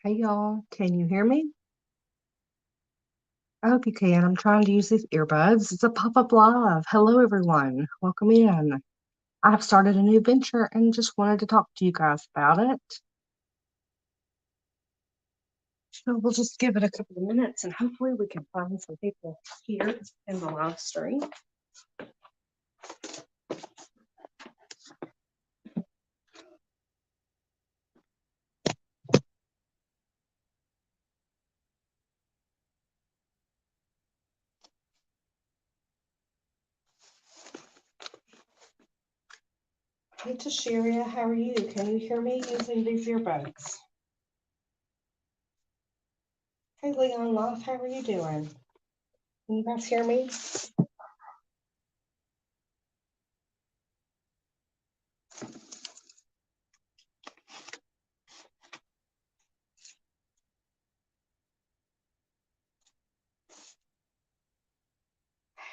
Hey y'all, can you hear me? I hope you can. I'm trying to use these earbuds. It's a pop-up live. Hello everyone. Welcome in. I've started a new venture and just wanted to talk to you guys about it. So we'll just give it a couple of minutes and hopefully we can find some people here in the live stream. Hey Tashiria, how are you? Can you hear me using these earbuds? Hey Leon Love, how are you doing? Can you guys hear me?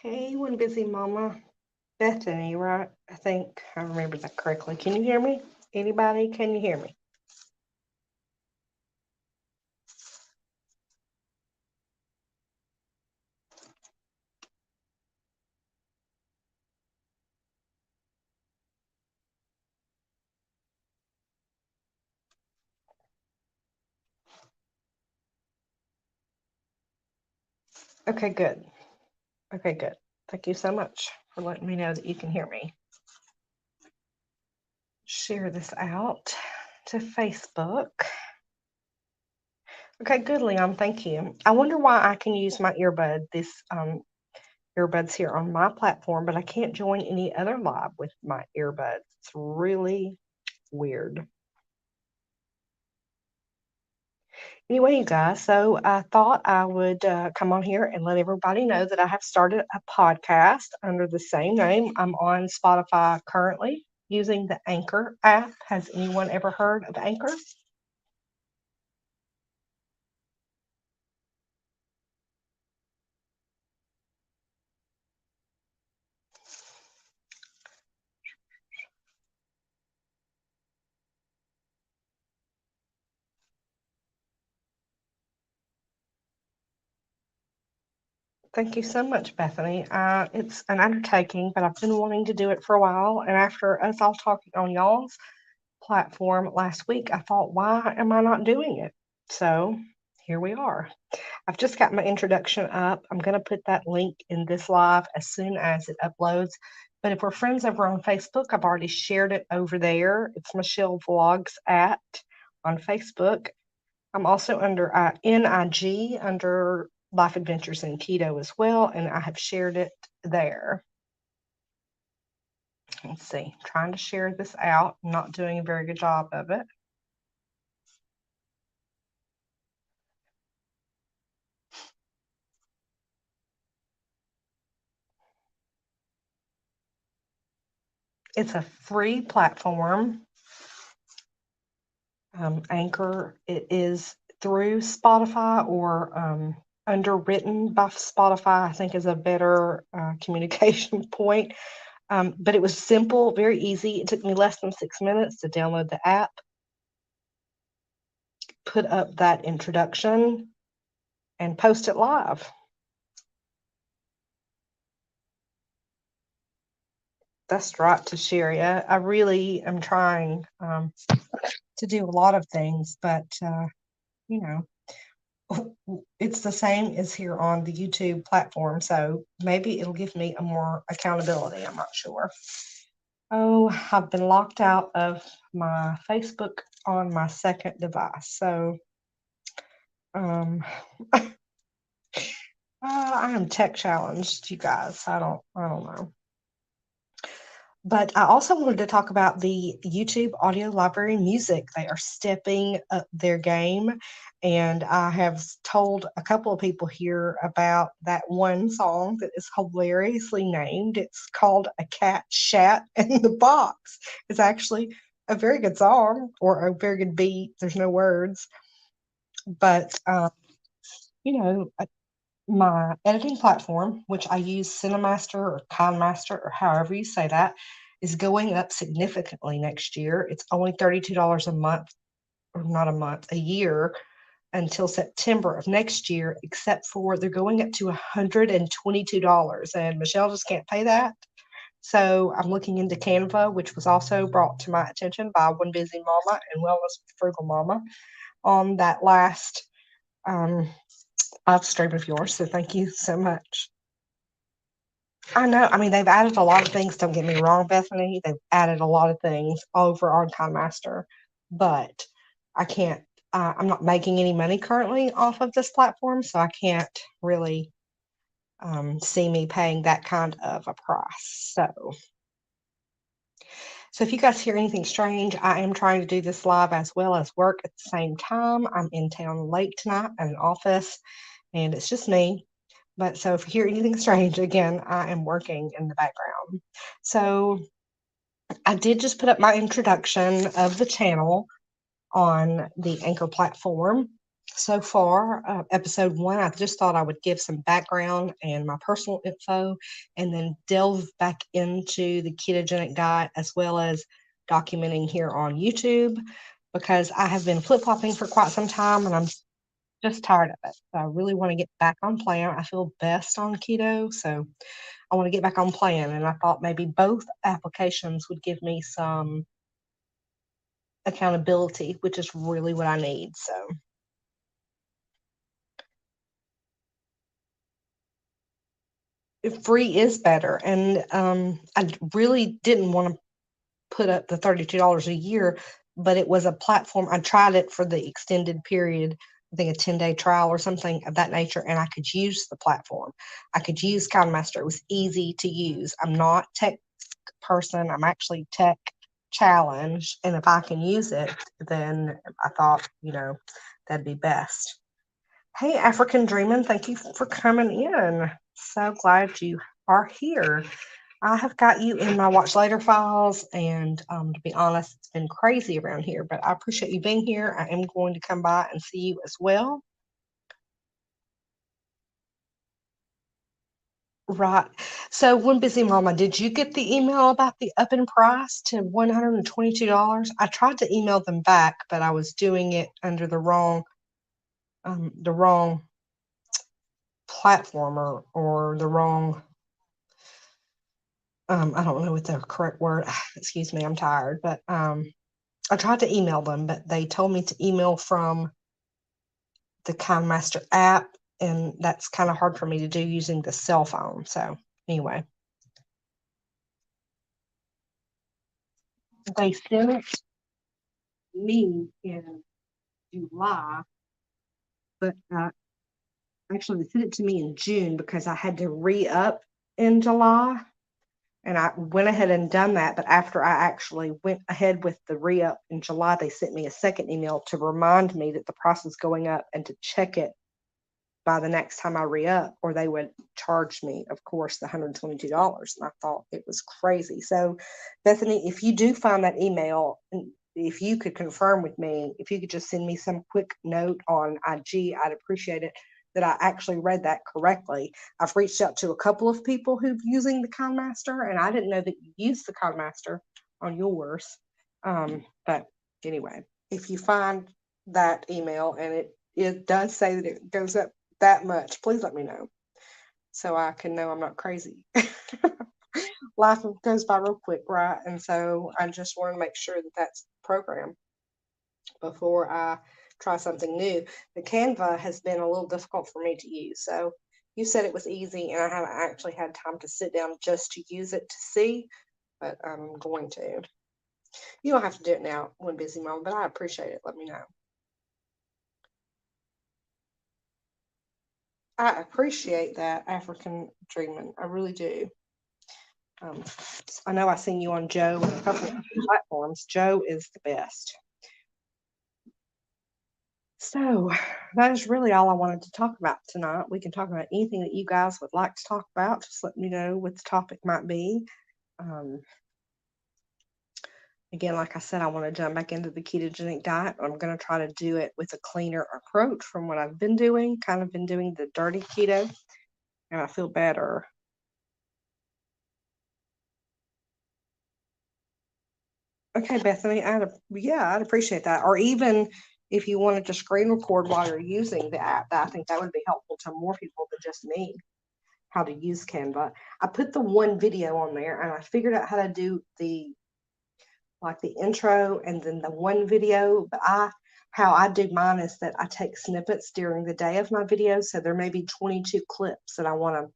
Hey, one busy mama. Bethany, right? I think I remember that correctly. Can you hear me? Anybody? Can you hear me? Okay, good. Okay, good. Thank you so much for letting me know that you can hear me. Share this out to Facebook. Okay, good, Leon. Thank you. I wonder why I can use my earbuds here on my platform, but I can't join any other live with my earbuds. It's really weird. Anyway, you guys, so I thought I would come on here and let everybody know that I have started a podcast under the same name. I'm on Spotify currently using the Anchor app. Has anyone ever heard of Anchor? Thank you so much, Bethany. It's an undertaking, but I've been wanting to do it for a while. And after us all talking on y'all's platform last week, I thought, why am I not doing it? So here we are. I've just got my introduction up. I'm going to put that link in this live as soon as it uploads. But if we're friends over on Facebook, I've already shared it over there. It's Michelle Vlogs at on Facebook. I'm also under NIG under Life Adventures in Keto as well, and I have shared it there. Let's see, trying to share this out. I'm not doing a very good job of it. It's a free platform. Anchor, it is through Spotify or underwritten by Spotify, I think is a better communication point. But it was simple, very easy. It took me less than 6 minutes to download the app, put up that introduction, and post it live. That's right, Tashiria. I really am trying to do a lot of things, but you know, it's the same as here on the YouTube platform. So maybe it'll give me a more accountability. I'm not sure. Oh, I've been locked out of my Facebook on my second device. So um, I am tech challenged, you guys. I don't know. But I also wanted to talk about the YouTube Audio Library Music. They are stepping up their game. And I have told a couple of people here about that one song that is hilariously named. It's called A Cat Shat in the Box. It's actually a very good song or a very good beat. There's no words. But, you know, my editing platform, which I use Cinemaster or KineMaster or however you say that, is going up significantly next year. It's only $32 a month, or not a month, a year. until September of next year, except for they're going up to $122, and Michelle just can't pay that. So I'm looking into Canva, which was also brought to my attention by One Busy Mama and Wellness with Frugal Mama on that last live stream of yours. So thank you so much. I know. I mean, they've added a lot of things. Don't get me wrong, Bethany. They've added a lot of things over on KineMaster, but I can't. I'm not making any money currently off of this platform, so I can't really see me paying that kind of a price. So if you guys hear anything strange, I am trying to do this live as well as work at the same time. I'm in town late tonight at an office, and it's just me. But so if you hear anything strange, again, I am working in the background. So I did just put up my introduction of the channel on the Anchor platform. So far, episode 1, I just thought I would give some background and my personal info, and then delve back into the ketogenic diet as well as documenting here on YouTube, because I have been flip-flopping for quite some time and I'm just tired of it. So I really want to get back on plan. I feel best on keto, so I want to get back on plan. And I thought maybe both applications would give me some accountability, which is really what I need. So free is better. And I really didn't want to put up the $32 a year, but it was a platform. I tried it for the extended period, I think a 10-day trial or something of that nature, and I could use the platform. I could use KineMaster. It was easy to use. I'm not tech person. I'm actually tech challenged, and if I can use it, then I thought, that'd be best. Hey, African Dreamin', thank you for coming in. So glad you are here. I have got you in my watch later files, and to be honest, it's been crazy around here, but I appreciate you being here. I am going to come by and see you as well. Right. So, One Busy Mama, did you get the email about the up in price to $122? I tried to email them back, but I was doing it under the wrong platform, or the wrong I don't know what the correct word. Excuse me, I'm tired, but I tried to email them, but they told me to email from the KineMaster app, and that's kind of hard for me to do using the cell phone. So anyway, they sent it me in July, but actually they sent it to me in June because I had to re-up in July. And I went ahead and done that. But after I actually went ahead with the re-up in July, they sent me a second email to remind me that the price was going up and to check it by the next time I re-up, or they would charge me, of course, the $122. And I thought it was crazy. So, Bethany, if you do find that email, if you could confirm with me, if you could just send me some quick note on IG, I'd appreciate it, that I actually read that correctly. I've reached out to a couple of people who've using the KineMaster, and I didn't know that you used the KineMaster on yours. But anyway, if you find that email and it does say that it goes up that much, please let me know so I can know I'm not crazy. Life goes by real quick, right? And so I just want to make sure that that's programmed before I try something new. The Canva has been a little difficult for me to use. So you said it was easy, and I haven't actually had time to sit down just to use it to see, but I'm going to. You don't have to do it now, One Busy Mom, but I appreciate it. Let me know. I appreciate that, African Dreaming. I really do. I know I seen you on Joe and a couple of platforms. Joe is the best. So that is really all I wanted to talk about tonight. We can talk about anything that you guys would like to talk about. Just let me know what the topic might be. Um, Again, like I said, I want to jump back into the ketogenic diet. I'm going to try to do it with a cleaner approach from what I've been doing. Kind of been doing the dirty keto, and I feel better. Okay, Bethany, I'd appreciate that. Or even if you wanted to screen record while you're using the app, I think that would be helpful to more people than just me, how to use Canva. I put the one video on there and I figured out how to do the intro and then the one video, but how I do mine is that I take snippets during the day of my video. So there may be 22 clips that I want to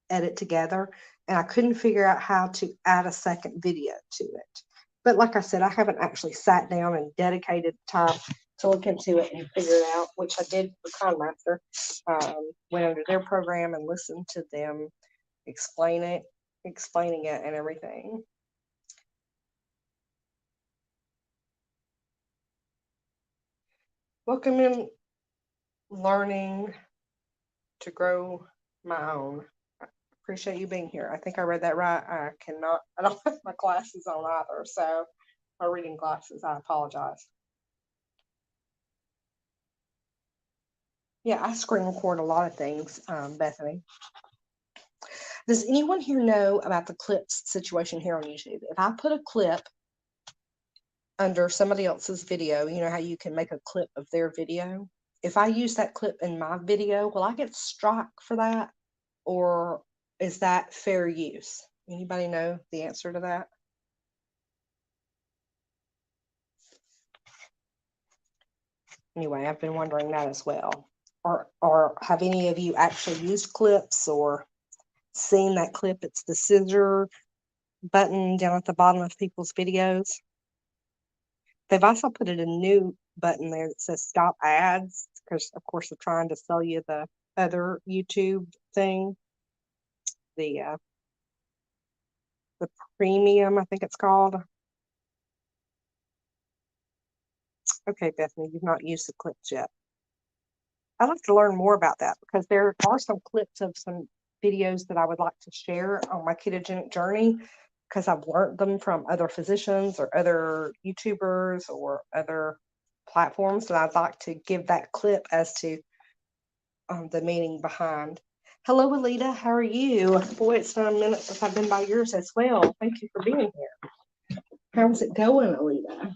edit together, and I couldn't figure out how to add a second video to it. But like I said, I haven't actually sat down and dedicated time to look into it and figure it out, which I did for KineMaster. Went under their program and listened to them explaining it and everything. Welcome in learning to grow my own. I appreciate you being here. I think I read that right. I don't have my glasses on either, so my reading glasses, I apologize. Yeah, I screen record a lot of things, Bethany. Does anyone here know about the clips situation here on YouTube? If I put a clip under somebody else's video, you know how you can make a clip of their video? If I use that clip in my video, will I get struck for that? Or is that fair use? Anybody know the answer to that? Anyway, I've been wondering that as well. Or have any of you actually used clips or seen that clip? It's the scissor button down at the bottom of people's videos. They've also put a new button there that says stop ads, because of course they're trying to sell you the other YouTube thing, the premium, I think it's called. Okay, Bethany, you've not used the clips yet. I'd like to learn more about that, because there are some clips of some videos that I would like to share on my ketogenic journey, because I've learned them from other physicians or other YouTubers or other platforms, and I'd like to give that clip as to the meaning behind. Hello, Alita. How are you? Boy, it's been a minute since I've been by yours as well. Thank you for being here. How's it going, Alita?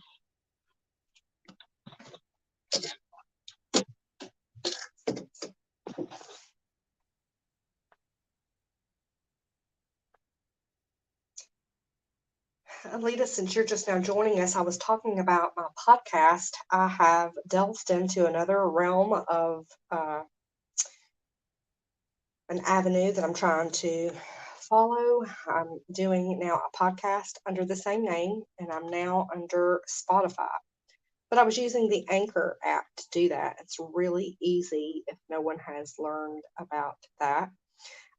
Alita, since you're just now joining us, I was talking about my podcast. I have delved into another realm of an avenue that I'm trying to follow. I'm doing now a podcast under the same name, and I'm now under Spotify. But I was using the Anchor app to do that. It's really easy if no one has learned about that.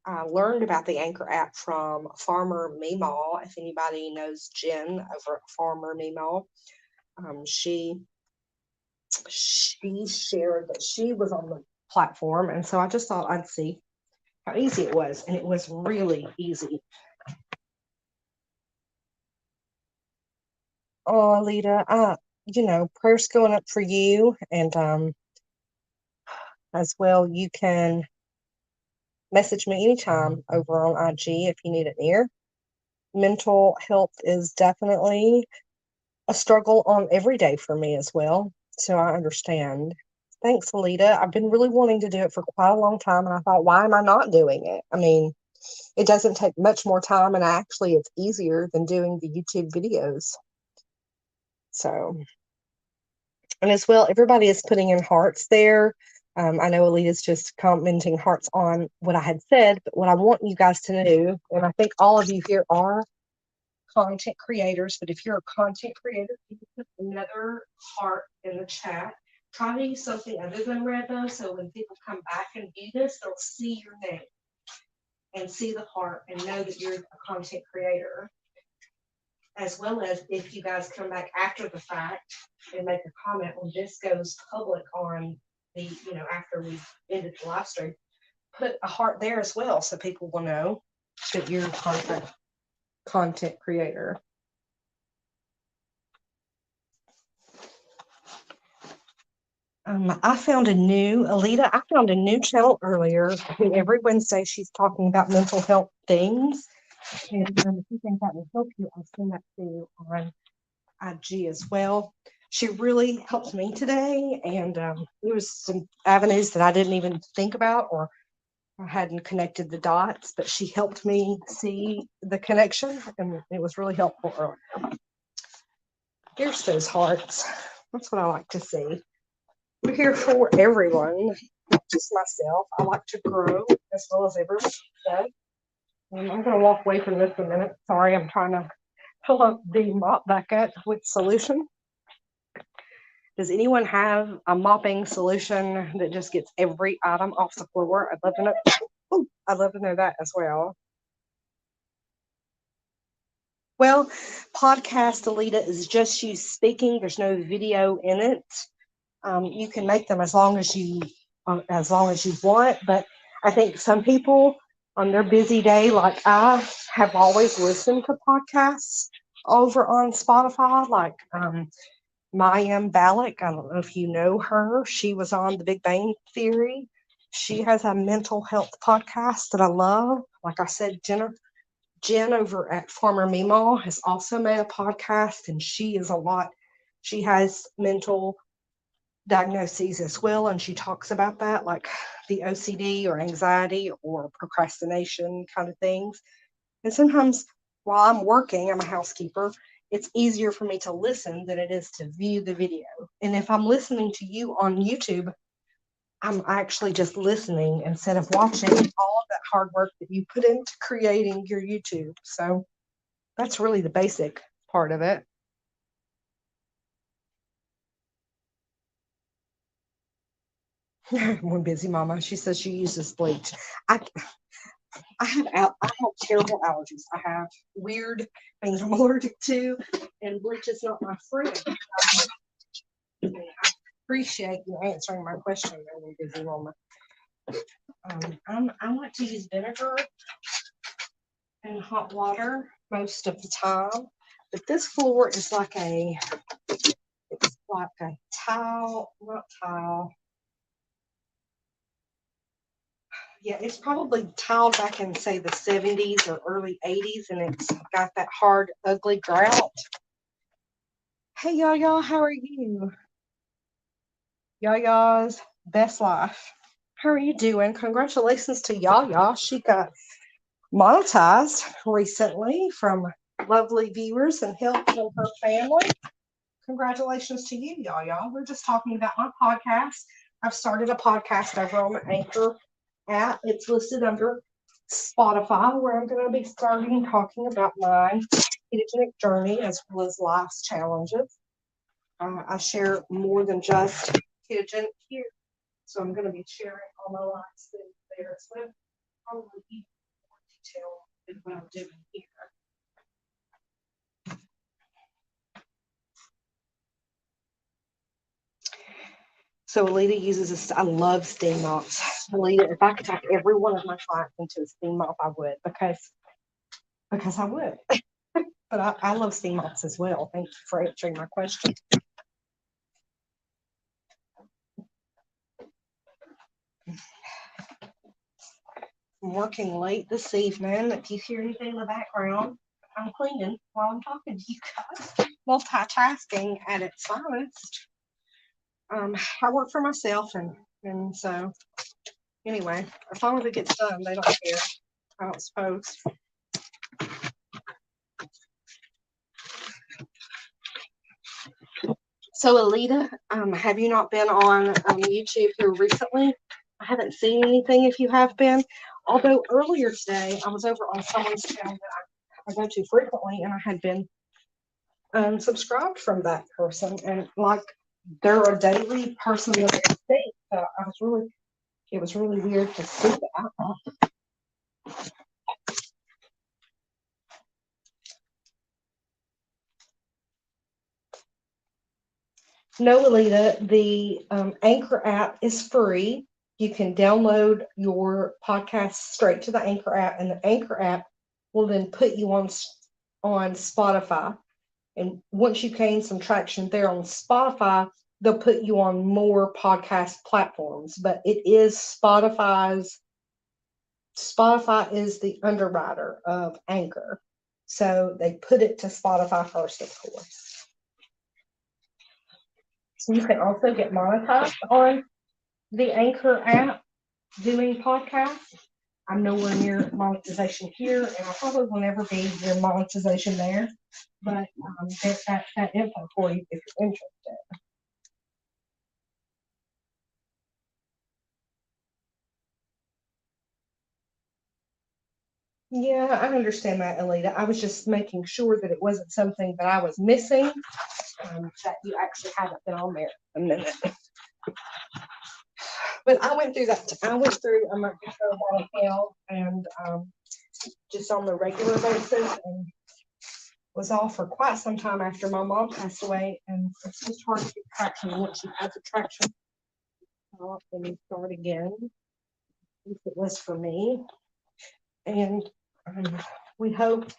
I learned about the Anchor app from Farmer Meemaw. If anybody knows Jen over at Farmer Meemaw, she shared that she was on the platform, and so I just thought I'd see how easy it was, and it was really easy. Oh, Alita, prayers going up for you, and as well, you can message me anytime over on IG if you need an ear. Mental health is definitely a struggle on every day for me as well, so I understand. Thanks, Alita. I've been really wanting to do it for quite a long time, and I thought, why am I not doing it? I mean, it doesn't take much more time, and actually it's easier than doing the YouTube videos. So, and as well, everybody is putting in hearts there. I know Alita's just commenting hearts on what I had said, but what I want you guys to know, and I think all of you here are content creators, but if you're a content creator, you can put another heart in the chat. Try to use something other than red, though, so when people come back and view this, they'll see your name and see the heart and know that you're a content creator. As well as if you guys come back after the fact and make a comment when this goes public on the, after we ended the live stream, put a heart there as well so people will know that you're a content creator. I found a new channel earlier who every Wednesday she's talking about mental health things. And if you think that will help you, I'll send that to you on IG as well. she really helped me today. And there was some avenues that I didn't even think about or I hadn't connected the dots, but she helped me see the connection, and it was really helpful earlier. Here's those hearts. That's what I like to see. We're here for everyone, not just myself. I like to grow as well as everyone does. I'm going to walk away from this a minute. Sorry, I'm trying to pull up the mop back up with solution. Does anyone have a mopping solution that just gets every item off the floor? I'd love to know. Ooh, I'd love to know that as well. Well, podcast, Alita, is just you speaking. There's no video in it. You can make them as long as you want, but I think some people on their busy day, like I, have always listened to podcasts over on Spotify, like Mayim Bialik. I don't know if you know her. She was on The Big Bang Theory. She has a mental health podcast that I love. Like I said, Jen over at Farmer Meemaw has also made a podcast, and she has mental diagnoses as well, and she talks about that, like the OCD or anxiety or procrastination kind of things. And sometimes while I'm working, I'm a housekeeper, it's easier for me to listen than it is to view the video. And if I'm listening to you on YouTube, I'm actually just listening instead of watching all of that hard work that you put into creating your YouTube. So that's really the basic part of it. One busy mama. She says she uses bleach. I I have terrible allergies. I have weird things I'm allergic to, and bleach is not my friend. I appreciate you answering my question, one busy mama. I like to use vinegar and hot water most of the time, but this floor is like it's like a tile, not tile. Yeah, it's probably tiled back in, say, the 70s or early 80s, and it's got that hard, ugly grout. Hey, y'all, how are you? Yaya's best life. How are you doing? Congratulations to Yaya. She got monetized recently from lovely viewers and help from her family. Congratulations to you, Yaya. We're just talking about my podcast. I've started a podcast over on the Anchor app. It's listed under Spotify, where I'm going to be starting talking about my ketogenic journey as well as life's challenges. I share more than just ketogenic here, so I'm going to be sharing all my life's things there as well. Probably even more detail than what I'm doing here. So Alita uses I love steam mops. Alita, if I could take every one of my clients into a steam mop, I would, because I would. But I love steam mops as well. Thank you for answering my question. I'm working late this evening. If you hear anything in the background, I'm cleaning while I'm talking to you guys. Multitasking at its finest. I work for myself, and so anyway, as long as it gets done, they don't care. I don't suppose. So, Alita, have you not been on YouTube here recently? I haven't seen anything if you have been. Although earlier today, I was over on someone's channel that I go to frequently, and I had been unsubscribed from that person. And like, they're a daily person that I see. So it was really weird to see that. No, Alita, the Anchor app is free. You can download your podcast straight to the Anchor app, and the Anchor app will then put you on Spotify. And once you gain some traction there on Spotify, they'll put you on more podcast platforms. But it is Spotify is the underwriter of Anchor. So they put it to Spotify first, of course. You can also get monetized on the Anchor app doing podcasts. I'm nowhere near monetization here, and I probably will never be near monetization there. But there's that info for you if you're interested. Yeah, I understand that, Alita. I was just making sure that it wasn't something that I was missing, that you actually haven't been on there a minute. But I went through that. I went through a month or so on hell and just on the regular basis, and was off for quite some time after my mom passed away. And it's just hard to get traction once you have the traction. Let me start again. If it was for me, and we hope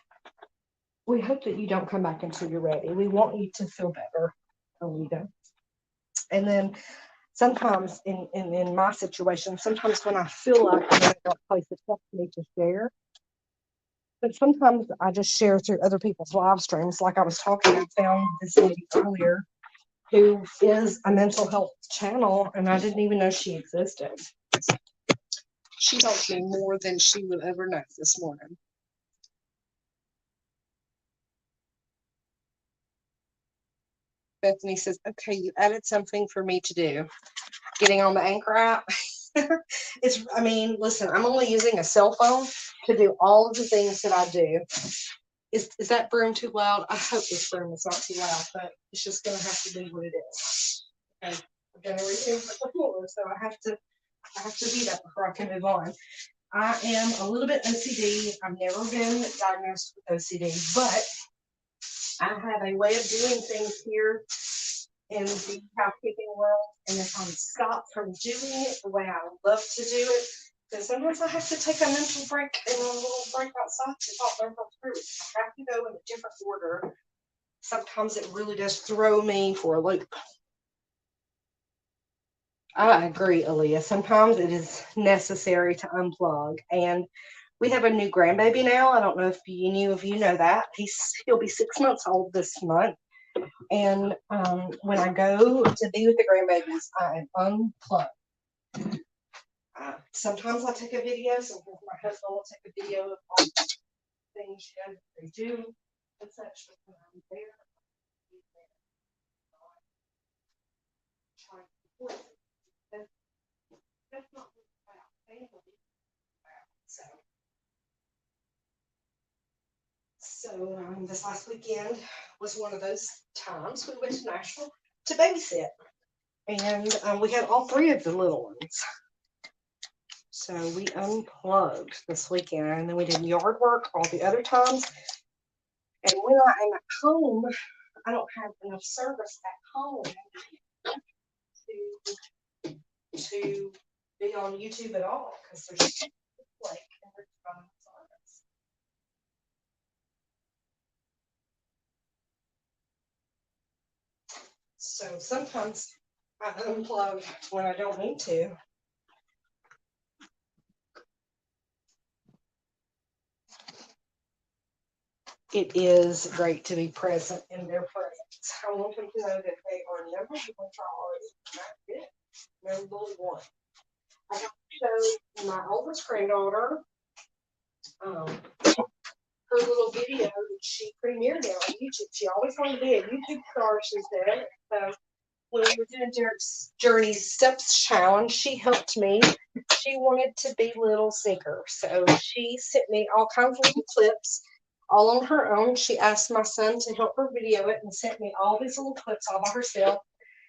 that you don't come back until you're ready. We want you to feel better, Alita. And then sometimes in my situation, sometimes when I feel like I'm in a dark place, it's tough for me to share. But sometimes I just share through other people's live streams. Like I was talking, I found this lady earlier who is a mental health channel, and I didn't even know she existed. She helped me more than she would ever know this morning. Bethany says, okay, you added something for me to do. Getting on the Anchor app. I mean, listen, I'm only using a cell phone to do all of the things that I do. Is that broom too loud? I hope this broom is not too loud, but it's just going to have to be what it is. Okay. I'm going to remove the floor, so I have to beat up before I can move on. I am a little bit OCD. I've never been diagnosed with OCD, but I have a way of doing things here in the housekeeping world, and if I'm stopped from doing it the way I would love to do it, then sometimes I have to take a mental break and a little break outside to talk myself through it. I have to go in a different order. Sometimes it really does throw me for a loop. I agree, Aaliyah. Sometimes it is necessary to unplug, and we have a new grandbaby now. I don't know if any of you know that. He'll be 6 months old this month. And when I go to be with the grandbabies, I am unplugged. Sometimes I take a video. Sometimes my husband will take a video of all the things they do and such. When I'm there, trying to support it. That's not what it's about. Family. So this last weekend was one of those times we went to Nashville to babysit. And we had all three of the little ones. So we unplugged this weekend, and then we did yard work all the other times. And when I am at home, I don't have enough service at home to be on YouTube at all because there's like service. So sometimes I unplug when I don't need to. It is great to be present in their presence. I want them to know that they are never one priority. That's it. Number one. I have to show my oldest granddaughter her little video that she premiered on YouTube. She always wanted to be a YouTube star, she said. So when we were doing Derek's Journey's Steps Challenge, she helped me. She wanted to be Little Seeker. So she sent me all kinds of little clips all on her own. She asked my son to help her video it and sent me all these little clips all by herself.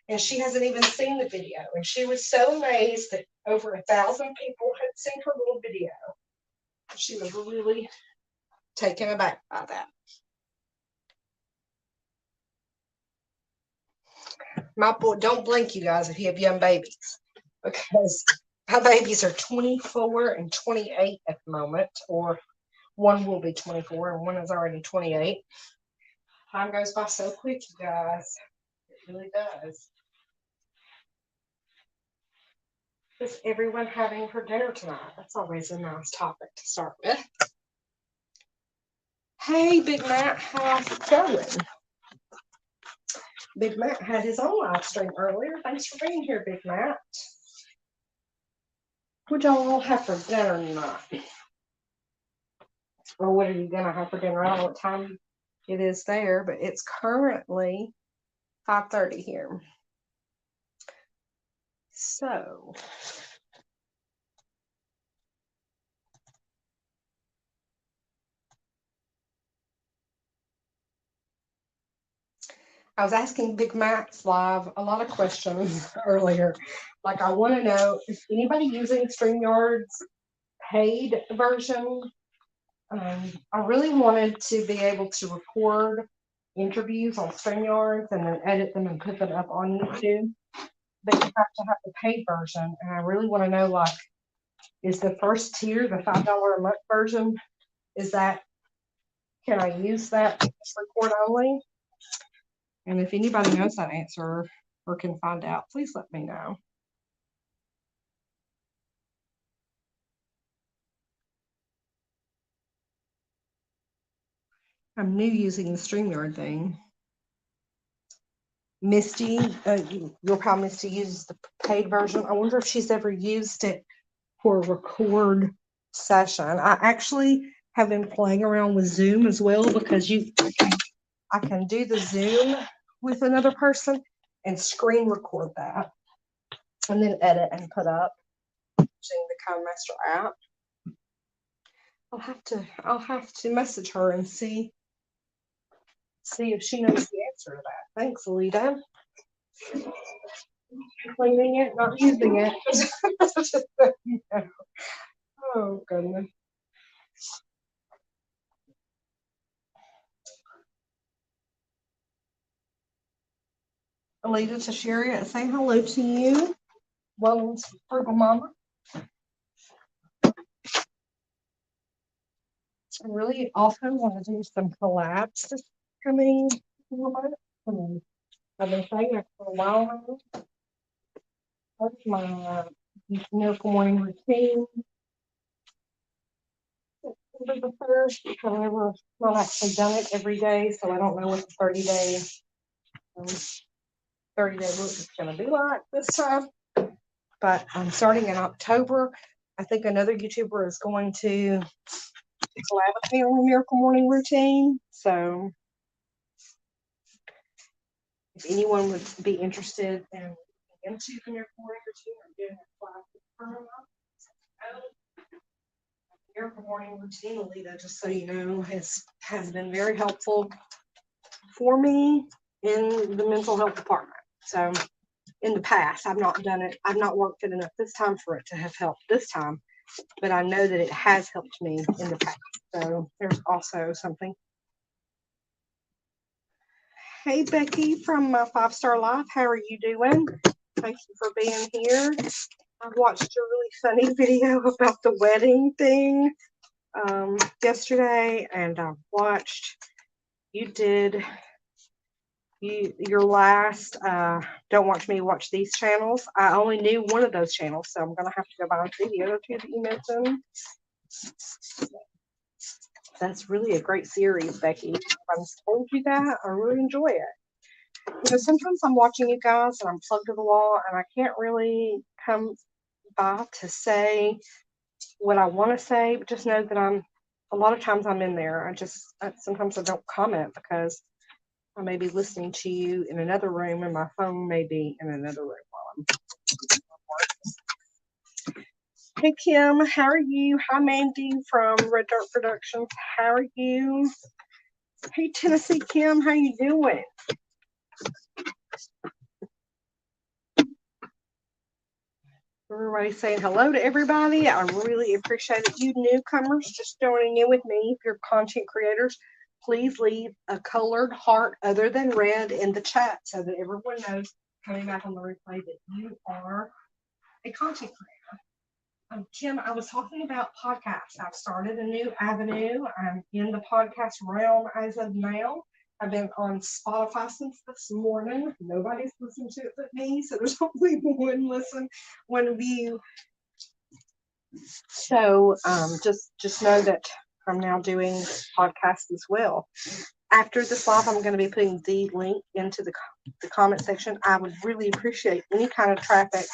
And she hasn't even seen the video. And she was so amazed that over 1,000 people had seen her little video. She was really taken aback by that. My boy, don't blink, you guys, if you have young babies, because my babies are 24 and 28 at the moment, or one will be 24 and one is already 28. Time goes by so quick, you guys. It really does. Is everyone having for dinner tonight? That's always a nice topic to start with. Hey, Big Matt, how's it going? Big Matt had his own live stream earlier. Thanks for being here, Big Matt. What y'all all have for dinner tonight? Or what are you gonna have for dinner? I don't know what time it is there, but it's currently 5:30 here. So I was asking Big Matt's live a lot of questions earlier. Like, I want to know if anybody using StreamYard's paid version. I really wanted to be able to record interviews on StreamYards and then edit them and put them up on YouTube. But you have to have the paid version. And I really want to know, like, is the first tier, the $5 a month version, can I use that to record only? And if anybody knows that answer or can find out, please let me know. I'm new using the StreamYard thing. Misty, you'll probably Misty uses the paid version. I wonder if she's ever used it for a record session. I actually have been playing around with Zoom as well, because I can do the Zoom with another person and screen record that and then edit and put up using the KineMaster app. I'll have to message her and see if she knows the answer to that. Thanks, Alita. Cleaning it, not using it. Oh, goodness. Alita Tashiria, say hello to you. Welcome to Frugal Mama. I really also want to do some collabs this coming month. I've been saying that for a while now. That's my miracle morning routine. The first, however, I've not actually done it every day, so I don't know what the 30-day look is going to be like this time. But I'm starting in October. I think another YouTuber is going to collab with me on the miracle morning routine. So if anyone would be interested in into the miracle morning routine, I'm doing a class miracle morning routine, Alita, just so you know, has been very helpful for me in the mental health department. So in the past, I've not done it. I've not worked it enough this time for it to have helped this time, but I know that it has helped me in the past. So there's also something. Hey, Becky from my 5-Star Life. How are you doing? Thank you for being here. I watched a really funny video about the wedding thing yesterday, and I watched your last Don't Watch Me, Watch These channels. I only knew one of those channels, so I'm gonna have to go by and see the other two that you mentioned. That's really a great series, Becky. I've told you that. I really enjoy it. You know, sometimes I'm watching you guys and I'm plugged to the wall and I can't really come by to say what I want to say, but just know that a lot of times I'm in there. Sometimes I don't comment because I may be listening to you in another room and my phone may be in another room while I'm working. Hey, Kim, how are you? Hi, Mandy from Red Dark Productions. How are you? Hey, Tennessee Kim, how you doing? Everybody saying hello to everybody. I really appreciate it. You newcomers just joining in with me. If you're content creators, please leave a colored heart other than red in the chat so that everyone knows coming back on the replay that you are a content creator. Kim, I was talking about podcasts. I've started a new avenue. I'm in the podcast realm as of now. I've been on Spotify since this morning. Nobody's listened to it but me, so there's only one view. So just know that I'm now doing podcasts as well. After this live, I'm going to be putting the link into the comment section. I would really appreciate any kind of traffic.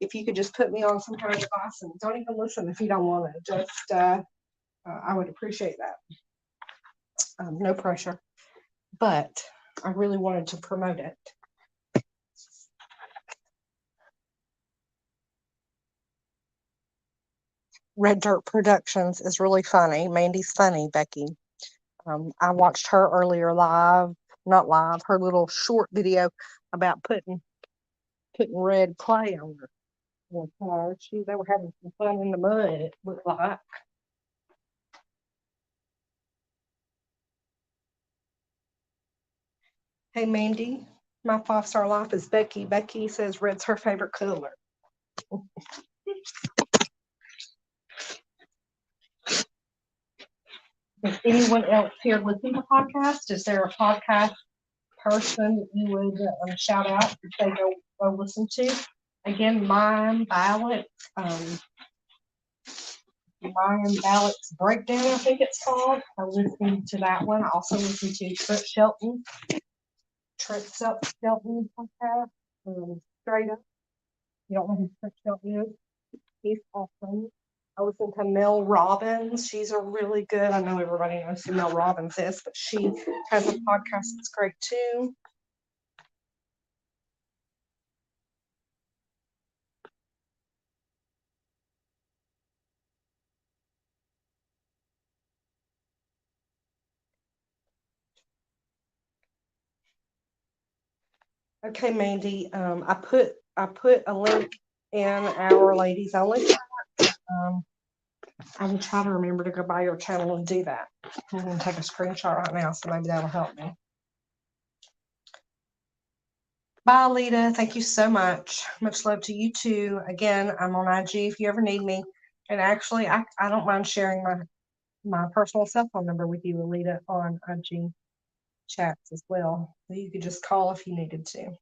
If you could just put me on some kind of device and don't even listen if you don't want to. Just, I would appreciate that. No pressure. But I really wanted to promote it. Red Dirt Productions is really funny. Mandy's funny, Becky. I watched her earlier not live, her little short video about putting red clay on her car. They were having some fun in the mud, it looked like. Hey, Mandy, my 5-star life is Becky. Becky says red's her favorite color. Is anyone else here listening to podcasts? Is there a podcast person that you would shout out if they go listen to? Again, Mine Ballot, Mine Ballot's Breakdown, I think it's called. I listened to that one. I also listened to Trent Shelton podcast. Straight Up. You don't know who Trent Shelton is? He's awesome. I listen to Mel Robbins. She's a really good. I know everybody knows who Mel Robbins is, but she has a podcast that's great too. Okay, Mandy. I put a link in our ladies only. I will try to remember to go by your channel and do that. I'm going to take a screenshot right now, so maybe that'll help me. Bye, Lita. Thank you so much. Much love to you too. Again, I'm on IG if you ever need me. And actually, I don't mind sharing my personal cell phone number with you, Alita, on IG chats as well. So you could just call if you needed to.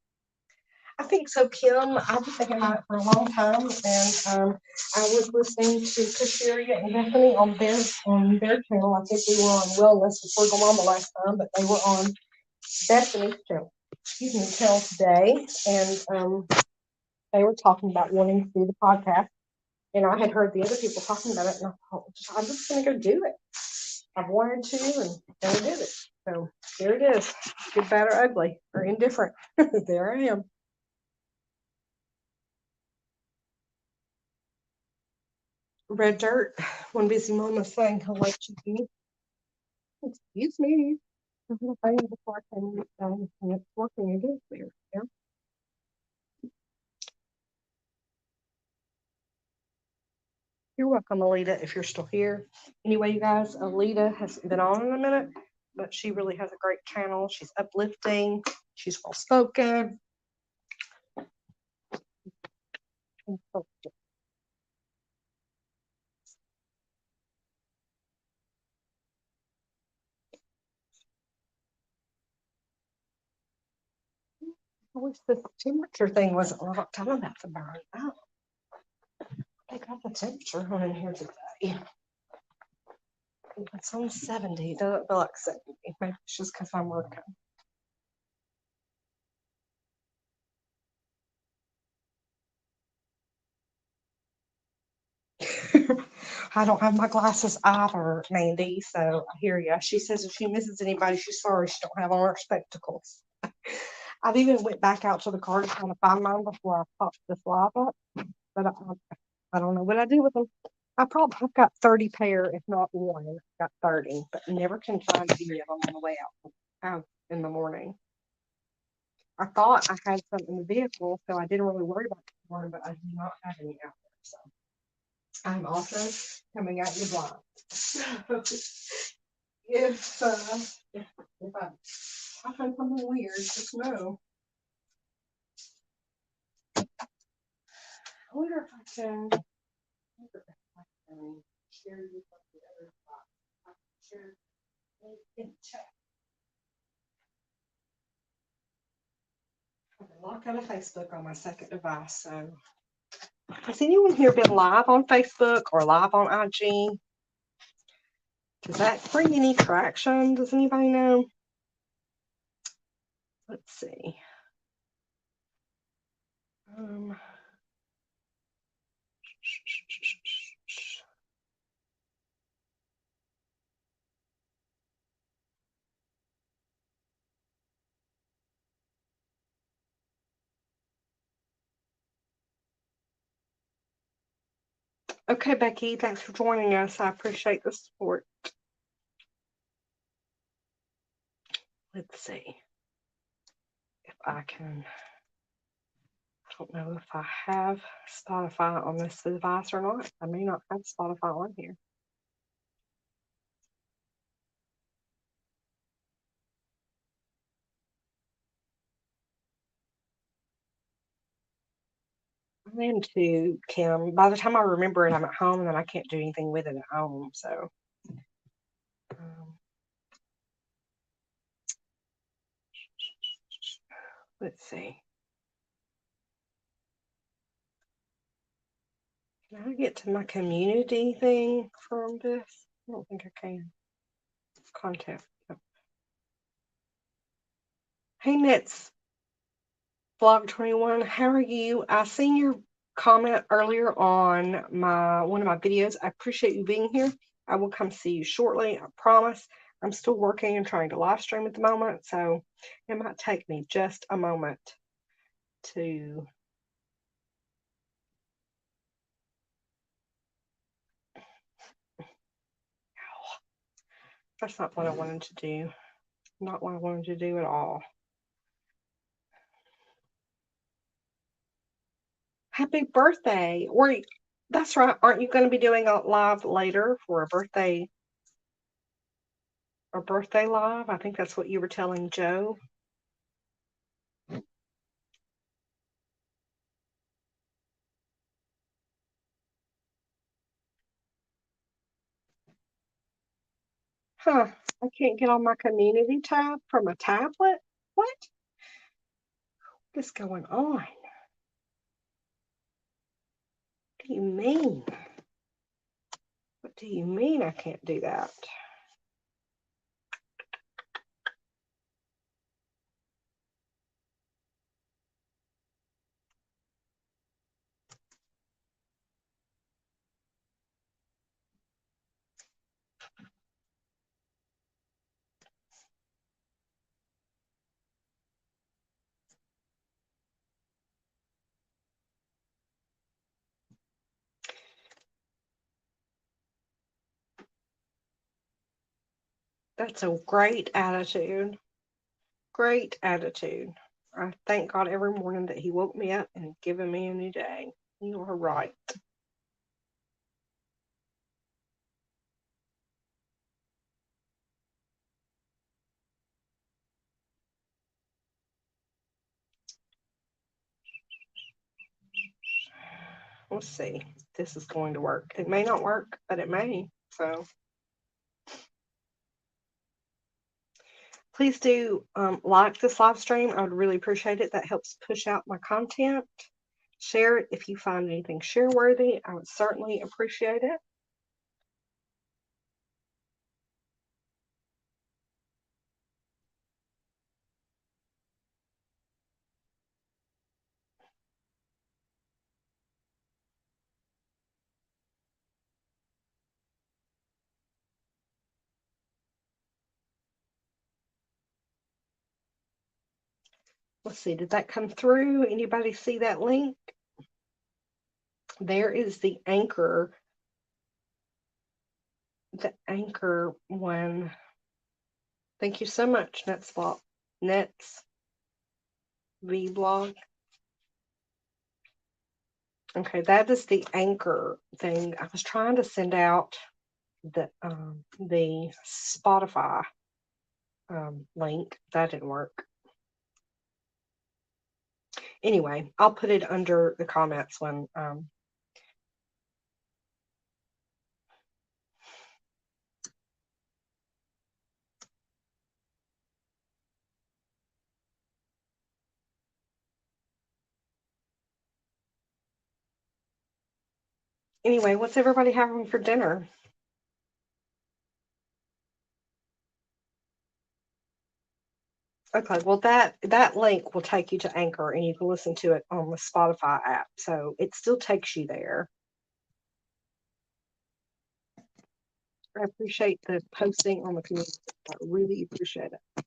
I think so, Kim. I've been thinking about it for a long time, and I was listening to Kashiria and Bethany on their channel. I think we were on Wellness with Virgo Mama last time, but they were on Bethany's channel. Channel today, and they were talking about wanting to do the podcast. And I had heard the other people talking about it, and I thought, I'm just going to go do it. I've wanted to, and I did it. So there it is. Good, bad, or ugly, or indifferent. There I am. Red Dirt, one busy mama saying hello to you. Excuse me. I'm going to find before I can get done, and it's working again there. Yeah. You're welcome, Alita, if you're still here. Anyway, you guys, Alita hasn't been on in a minute, but she really has a great channel. She's uplifting. She's well spoken. I wish the temperature thing wasn't locked. I'm about to burn out. They got the temperature on in here today. It's on 70. It doesn't feel like 70. Maybe it's just because I'm working. I don't have my glasses either, Mandy, so I hear you. She says if she misses anybody, she's sorry she don't have on her spectacles. I've even went back out to the car to kind of find mine before I popped this live up, but I don't know what I do with them. I've got 30 pair, if not one. I've got 30, but never can find any of them on the way out in the morning. I thought I had some in the vehicle, so I didn't really worry about one, but I do not have any out there. So I'm also coming at you blind. if I find something weird, just know. I wonder if I can share you from the other spot. I can share in chat. I can log out of Facebook on my second device. So, has anyone here been live on Facebook or live on IG? Does that bring any traction? Does anybody know? Let's see. Okay, Becky, thanks for joining us. I appreciate the support. Let's see if I can. I don't know if I have Spotify on this device or not. I may not have Spotify on here. I am too, Kim. By the time I remember it, I'm at home, and then I can't do anything with it at home. So, let's see. Can I get to my community thing from this? I don't think I can. Contact. Hey, Nets Vlog 21. How are you? I seen your comment earlier on one of my videos. I appreciate you being here. I will come see you shortly. I promise. I'm still working and trying to live stream at the moment, so it might take me just a moment to That's not what I wanted to do. Not what I wanted to do at all. Happy birthday. That's right. Aren't you going to be doing a live later for a birthday live? I think that's what you were telling Joe. Huh. I can't get on my community tab from a tablet? What is going on? What do you mean? What do you mean I can't do that? That's a great attitude. Great attitude. I thank God every morning that He woke me up and given me a new day. You are right. Let's see if this is going to work. It may not work, but it may. So please do like this live stream. I would really appreciate it. That helps push out my content. Share it if you find anything share worthy. I would certainly appreciate it. Let's see, did that come through? Anybody see that link? There is the anchor one. Thank you so much, Nets Vlog. Okay, that is the anchor thing. I was trying to send out the Spotify link. That didn't work. Anyway, I'll put it under the comments when anyway, what's everybody having for dinner? Okay, well that link will take you to Anchor and you can listen to it on the Spotify app. So it still takes you there. I appreciate the posting on the community. I really appreciate it.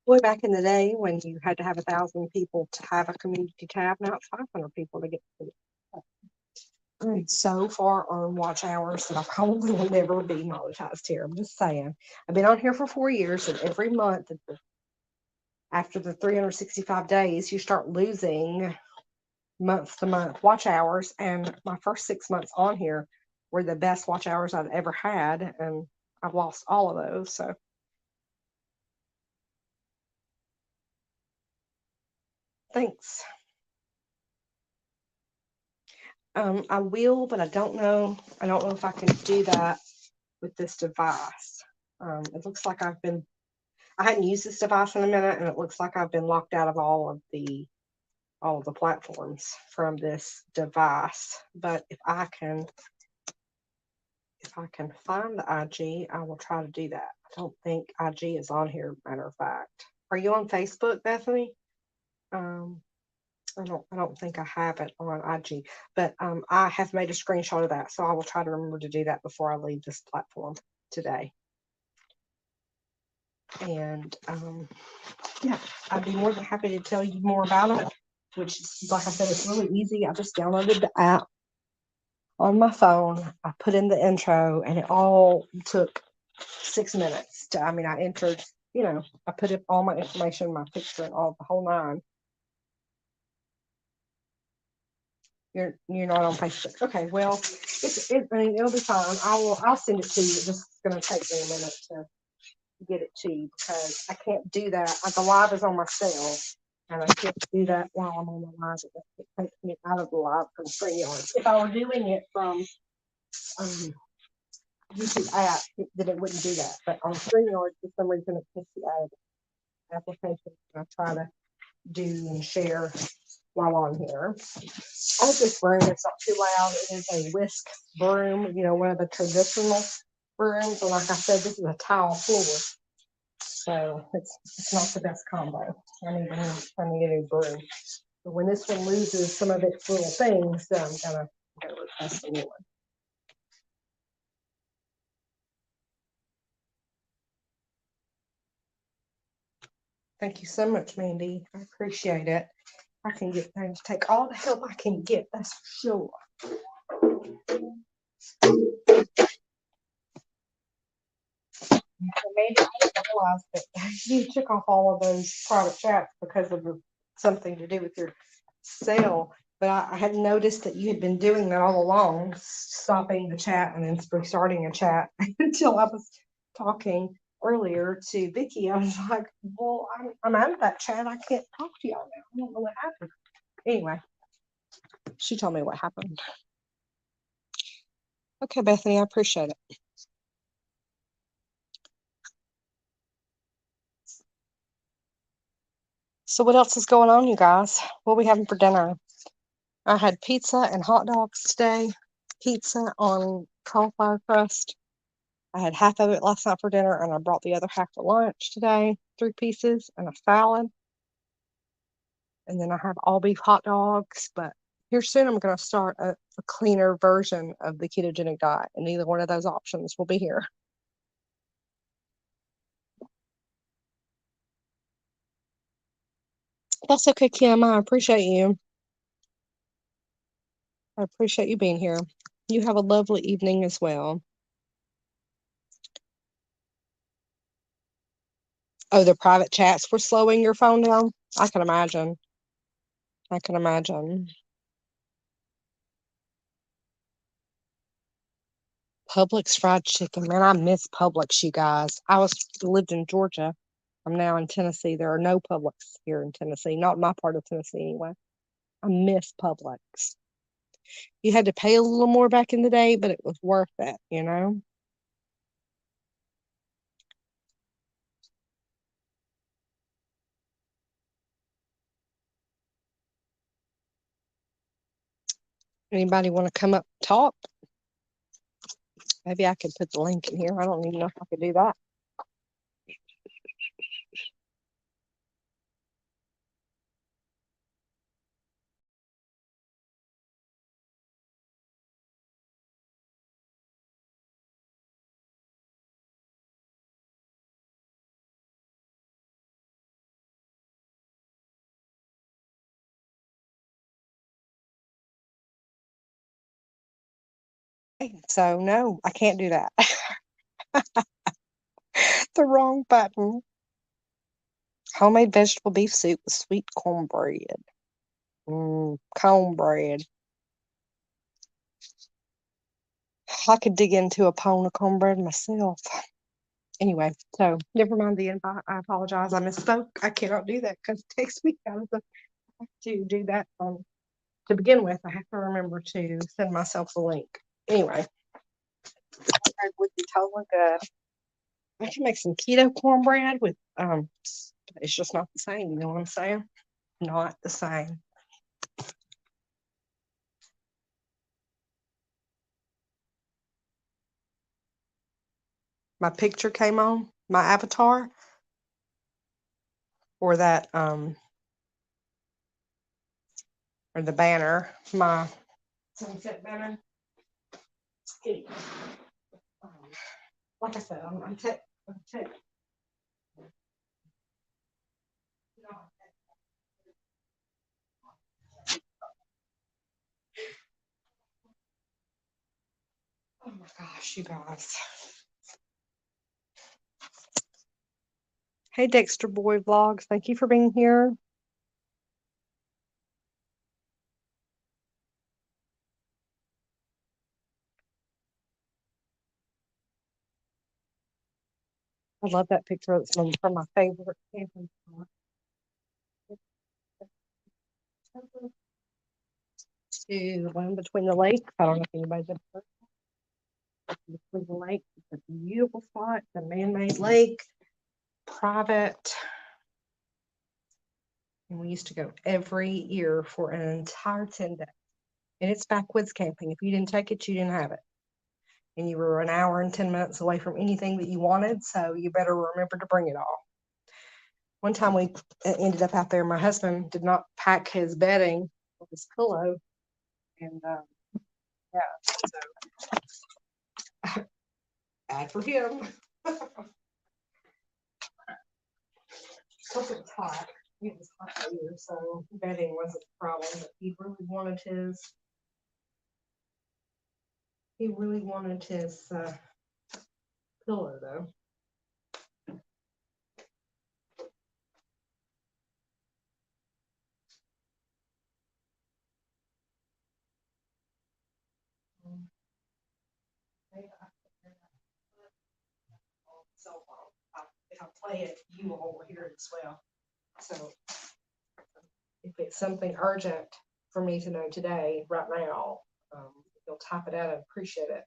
Boy, back in the day when you had to have 1,000 people to have a community tab, now it's 500 people to get to it. I'm so far on watch hours that I probably will never be monetized here. I'm just saying. I've been on here for 4 years, and every month after the 365 days, you start losing month to month watch hours. And my first 6 months on here were the best watch hours I've ever had, and I've lost all of those. So thanks. I will, but I don't know. I don't know if I can do that with this device. It looks like I hadn't used this device in a minute, and it looks like I've been locked out of all of the platforms from this device. But if I can find the IG, I will try to do that. I don't think IG is on here, matter of fact. Are you on Facebook, Bethany? Um, I don't think I have it on IG, but I have made a screenshot of that, so I will try to remember to do that before I leave this platform today. And yeah, I'd be more than happy to tell you more about it, which is, like I said, it's really easy. I just downloaded the app on my phone. I put in the intro, and it all took 6 minutes. I entered, I put in all my information, my picture, and all the whole nine. You're not on Facebook. Okay, well, it'll be fine. I'll send it to you. It's just gonna take me a minute to get it to you because I can't do that. The live is on my cell, and I can't do that while I'm on the live. It takes me out of the live from StreamYard. If I were doing it from YouTube app, then it wouldn't do that. But on StreamYard, for some reason, it takes me out of the application. I try to do and share while on here. I hope this broom is not too loud. It is a whisk broom, one of the traditional brooms. And like I said, this is a tile floor. So it's not the best combo. I need a new broom. But when this one loses some of its little things, then I'm gonna request a new one. Thank you so much, Mandy. I appreciate it. I can get things, take all the help I can get, that's for sure. Mandy, I didn't realize that you took off all of those private chats because of something to do with your sale. But I had noticed that you had been doing that all along, stopping the chat and then restarting a chat until I was talking earlier to Vicky. I was like, well, I'm out of that chat. I can't talk to y'all now. I don't know what happened. Anyway, she told me what happened. Okay, Bethany, I appreciate it. So what else is going on, you guys? What are we having for dinner? I had pizza and hot dogs today. Pizza on cauliflower crust. I had half of it last night for dinner, and I brought the other half for lunch today. 3 pieces and a salad. And then I have all beef hot dogs. But here soon, I'm going to start a cleaner version of the ketogenic diet, and either one of those options will be here. That's okay, Kim. I appreciate you. I appreciate you being here. You have a lovely evening as well. Oh, the private chats were slowing your phone down? I can imagine. I can imagine. Publix fried chicken. Man, I miss Publix, you guys. Lived in Georgia. I'm now in Tennessee. There are no Publix here in Tennessee, not in my part of Tennessee anyway. I miss Publix. You had to pay a little more back in the day, but it was worth it. Anybody want to come up and talk? Maybe I could put the link in here. I don't even know if I could do that. So no, I can't do that. The wrong button. Homemade vegetable beef soup with sweet cornbread. Cornbread. I could dig into a pound of cornbread myself. Anyway, so never mind the invite. I apologize. I misspoke. I cannot do that because it takes me out of the to do that to begin with. I have to remember to send myself the link. Anyway, cornbread would be totally good. I can make some keto cornbread with it's just not the same, you know what I'm saying? Not the same. My picture came on, my avatar, or that or the banner, my sunset banner. Like I said, I'm tech. Oh my gosh, you guys. Hey, Dexter Boy Vlogs. Thank you for being here. I love that picture. It's from my favorite camping spot. To the one between the lakes. I don't know if anybody's ever heard of it. Between the lakes. It's a beautiful spot. It's a man-made lake, private. And we used to go every year for an entire 10 days. And it's backwoods camping. If you didn't take it, you didn't have it. And you were an hour and 10 minutes away from anything that you wanted, so you better remember to bring it all. One time we ended up out there, my husband did not pack his bedding or his pillow. And yeah, so bad for him. Plus it was hot. It was hot here, so bedding wasn't the problem. But he really wanted his pillow though. So if I play it, you all will hear it as well. So if it's something urgent for me to know today, right now, if you'll type it out, I'd appreciate it.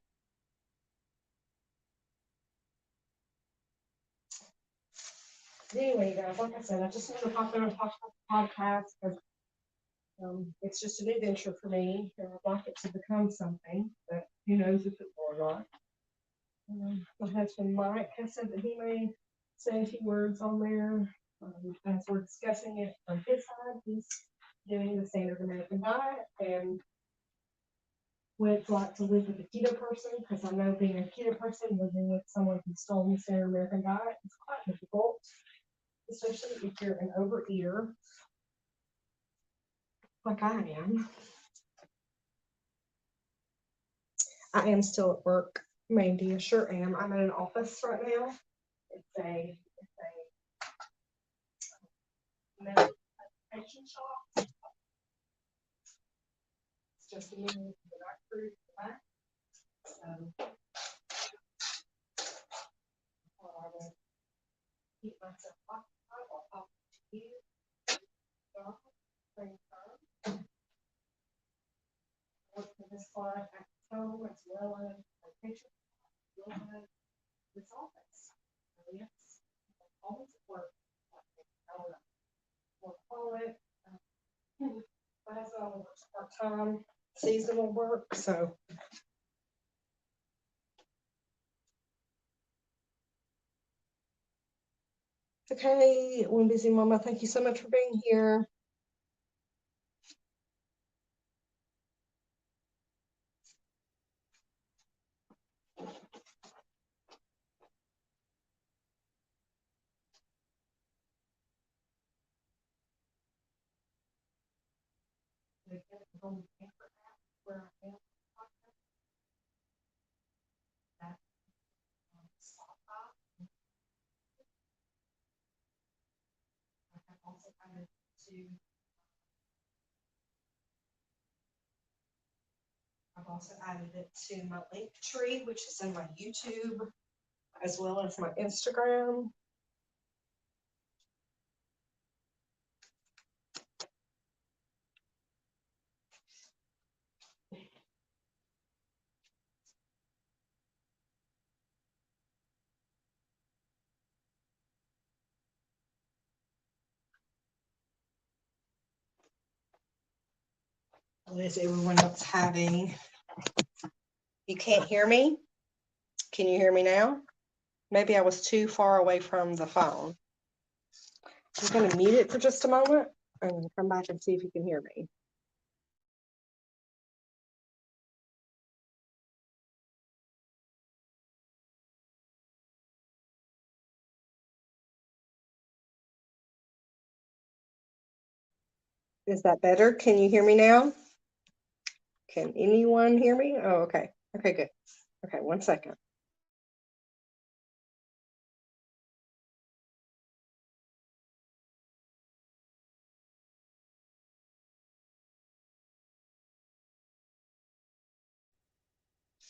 Anyway, guys, like I said, I just wanted to pop in and talk about the podcast because it's just a new venture for me, and I'd like it to become something, but who knows if it will or not. My husband Mike has said that he may say a few words on there. As we're discussing it from his side, he's doing the standard American diet and what it's like to live with a keto person, because I know being a keto person, living with someone who's stolen the standard American diet is quite difficult, especially if you're an overeater like I am. I am still at work, Mandy. I sure am. I'm in an office right now. It's a medication shop. It's just a minute to the back through the back. So I will keep myself occupied while talking to you. Same time. Work for this client at home as well as my patient. This office. So yes, always at work. I don't know. We'll call it. My husband only works part-time seasonal work, so okay, one busy mama. Thank you so much for being here. Where I am. added to I've also added it to my link tree, which is in my YouTube as well as my Instagram. What is everyone else having? You can't hear me? Can you hear me now? Maybe I was too far away from the phone. I'm going to mute it for just a moment and come back and see if you can hear me. Is that better? Can you hear me now? Can anyone hear me? Oh, okay. Okay, good. Okay, 1 second.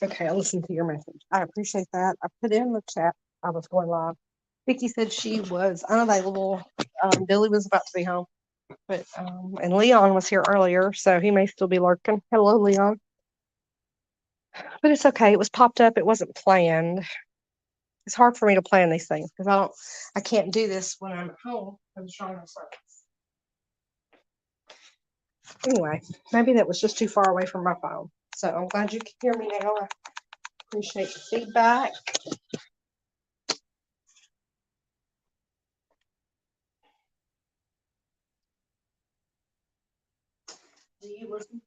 Okay, I listened to your message. I appreciate that. I put in the chat. I was going live. Vicky said she was unavailable. Billy was about to be home, but and Leon was here earlier, so he may still be lurking. Hello, Leon. But it's okay. It was popped up. It wasn't planned. It's hard for me to plan these things because I can't do this when I'm at home. I'm trying to service. Anyway, maybe that was just too far away from my phone. So I'm glad you can hear me now. I appreciate the feedback. Do you listen?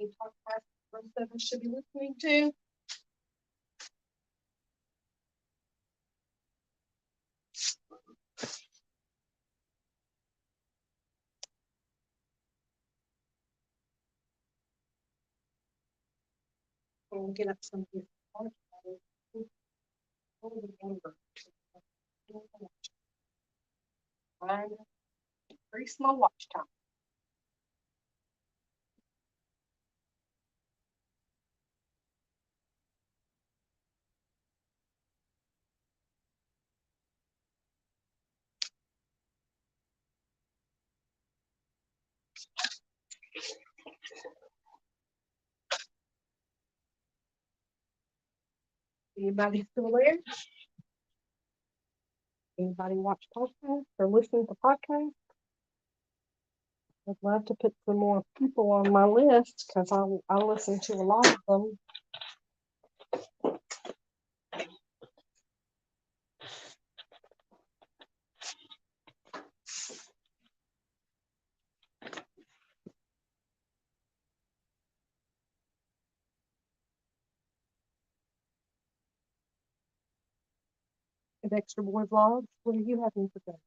Any podcast most of us should be listening to? We'll get up something. Very small watch time. Anybody still there? Anybody watch podcasts or listen to podcasts? I'd love to put some more people on my list because I listen to a lot of them. Dexter Boy Vlogs. What are you having for dinner?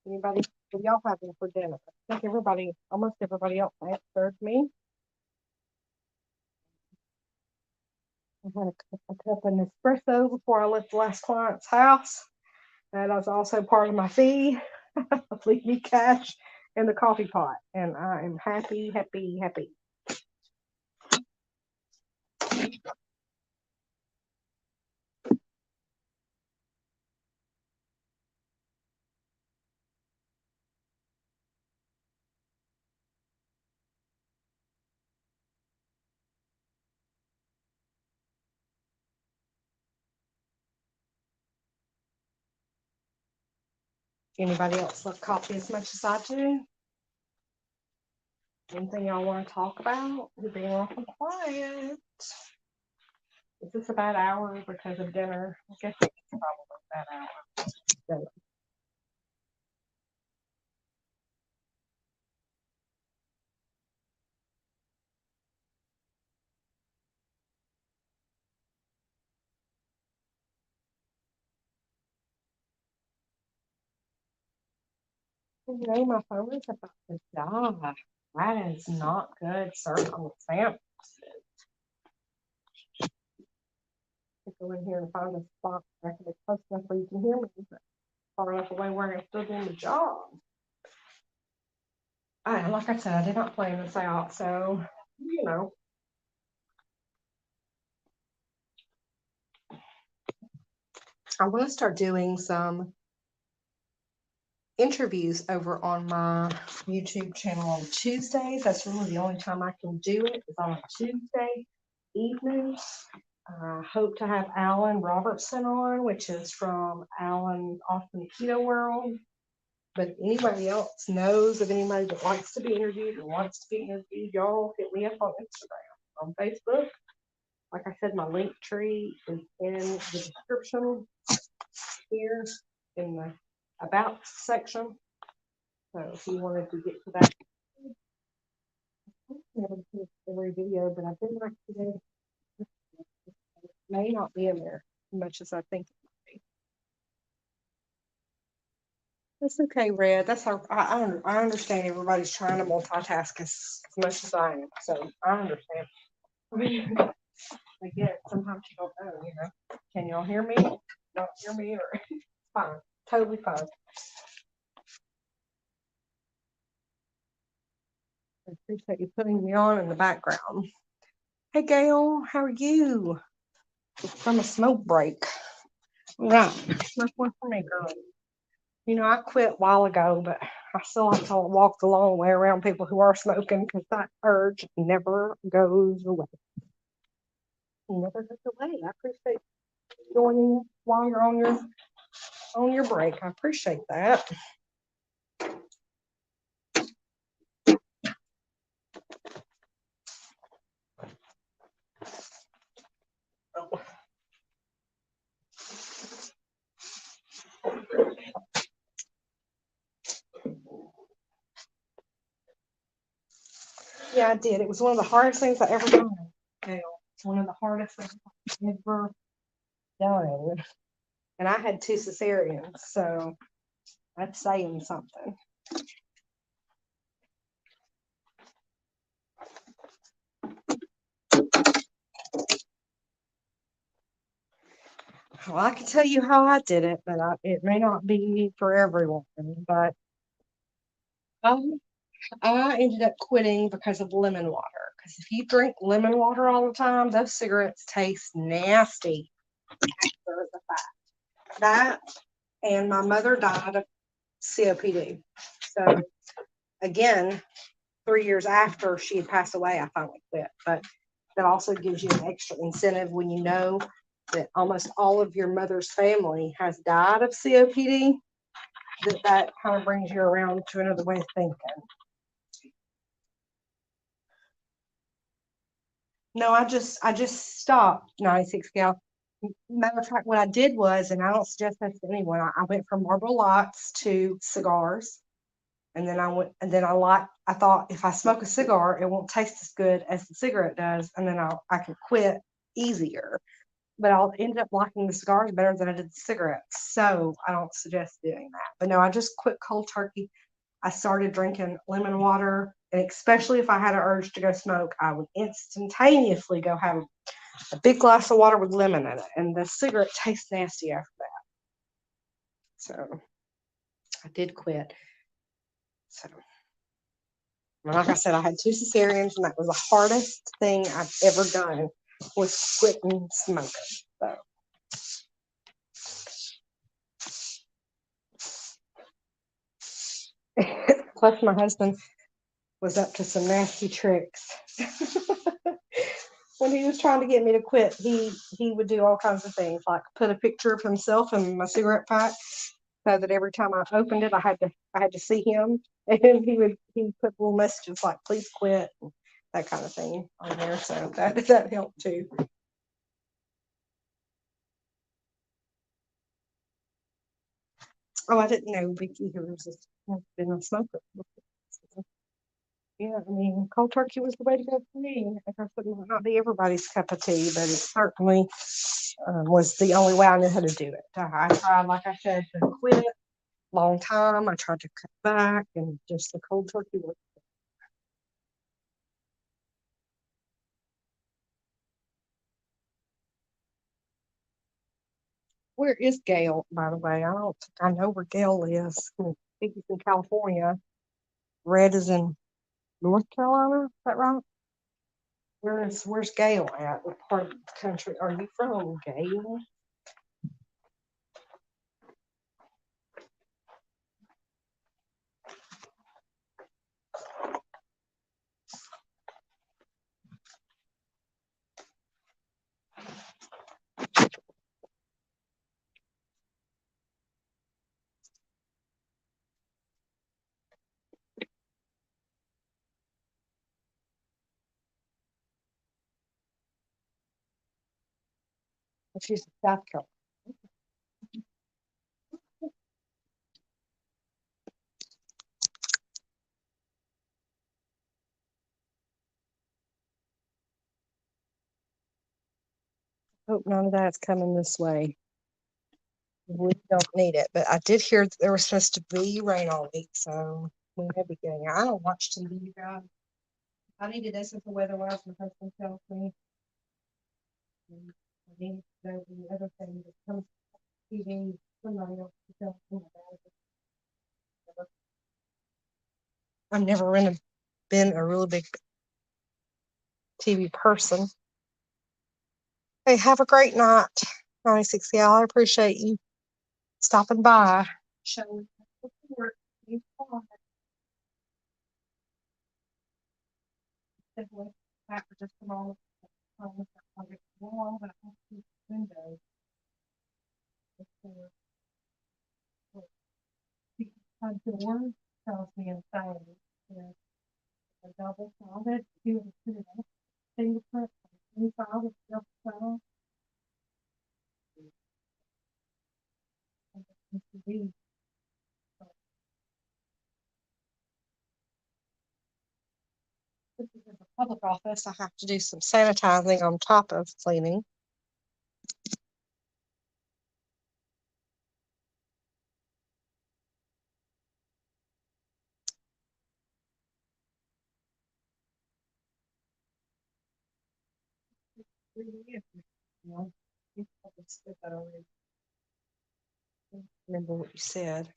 Anybody? What are y'all having for dinner? I think almost everybody else answered me. I had a cup of Nespresso before I left the last client's house. That was also part of my fee. Leave me cash and the coffee pot. And I am happy, happy, happy. Anybody else love coffee as much as I do? Anything y'all want to talk about? You're being awful quiet. Is this a bad hour because of dinner? I guess it's probably a bad hour. So, my phone is about to die. That is not good, sir. I'm Sam. Go in here and find a spot that can be close enough where you can hear me. far enough away where I can still do the job. Like I said, I did not plan this out, so I want to start doing some interviews over on my YouTube channel on Tuesdays. That's really the only time I can do it is on a Tuesday evening. I hope to have Alan Robertson on, which is from Alan Austin Keto World. But if anybody else knows of anybody that likes to be interviewed or wants to be interviewed, y'all hit me up on Instagram, on Facebook. Like I said, my link tree is in the description here in the About section. So if you wanted to get to that, I never see every video, but I've been like today. It may not be in there as much as I think it might be. That's okay, Red. That's I understand everybody's trying to multitask as much as I am, so I understand. I get it. Sometimes you don't know. Can y'all hear me? Don't hear me, or it's fine, totally fine. I appreciate you putting me on in the background. Hey, Gail, how are you? It's from a smoke break. Right, smoke one for me, girl. I quit a while ago, but I still like to walk the long way around people who are smoking because that urge never goes away. It never goes away. I appreciate joining while you're on your break. I appreciate that. Yeah, I did. It was one of the hardest things I ever done. It's one of the hardest things I've ever done. And I had 2 cesareans, so that's saying something. Well, I can tell you how I did it, but it may not be for everyone. But I ended up quitting because of lemon water. Because if you drink lemon water all the time, those cigarettes taste nasty. That and my mother died of COPD. So again, 3 years after she had passed away, I finally quit. But that also gives you an extra incentive when you know that almost all of your mother's family has died of COPD. That kind of brings you around to another way of thinking. No, I just stopped 96 gal. Matter of fact, what I did was, and I don't suggest this to anyone, I went from Marlboro Lights to cigars. And then I thought if I smoke a cigar, it won't taste as good as the cigarette does. And then I can quit easier. But I'll end up liking the cigars better than I did the cigarettes. So I don't suggest doing that. But no, I just quit cold turkey. I started drinking lemon water. And especially if I had an urge to go smoke, I would instantaneously go have a big glass of water with lemon in it. And the cigarette tastes nasty after that. So I did quit. So, like I said, I had 2 cesareans, and that was the hardest thing I've ever done was quitting smoking. So. Plus, my husband was up to some nasty tricks. When he was trying to get me to quit, he would do all kinds of things, like put a picture of himself in my cigarette pack, so that every time I opened it, I had to see him, and he put little messages like "Please quit," and that kind of thing on there. So that helped too. Oh, I didn't know Vicky here has been a smoker. Yeah, I mean, cold turkey was the way to go for me. I guess it might not be everybody's cup of tea, but it certainly was the only way I knew how to do it. I tried, like I said, to quit long time. I tried to cut back, and just the cold turkey was. Where is Gail, by the way? I don't think I know where Gail is. I think he's in California. Red is in North Carolina. Is that right? Where's Gail at? What part of the country are you from, Gail? She's in South Carolina. Hope none of that's coming this way. We don't need it, but I did hear that there was supposed to be rain all week, so we may be getting it. I don't watch TV, you guys. I need to listen to weather wise. My husband tells me. And I need to know the other thing that comes to TV. Somebody else tells me about it. I've never really been a really big TV person. Hey, have a great night, 96 Gal. I appreciate you stopping by. Showing support. You are definitely back for just a moment. I'll get warm, but I have to keep the window. A door tells me inside. There's a double solid, two fingerprint inside of the cell. This is in the public office. I have to do some sanitizing on top of cleaning. You probably said that already. I don't remember what you said.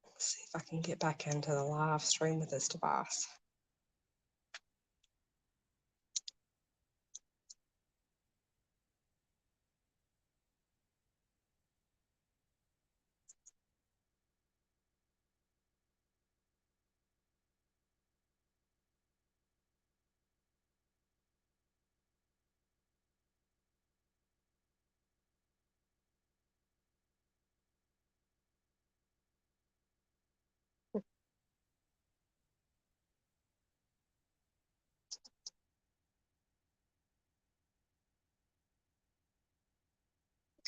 Let's see if I can get back into the live stream with this device.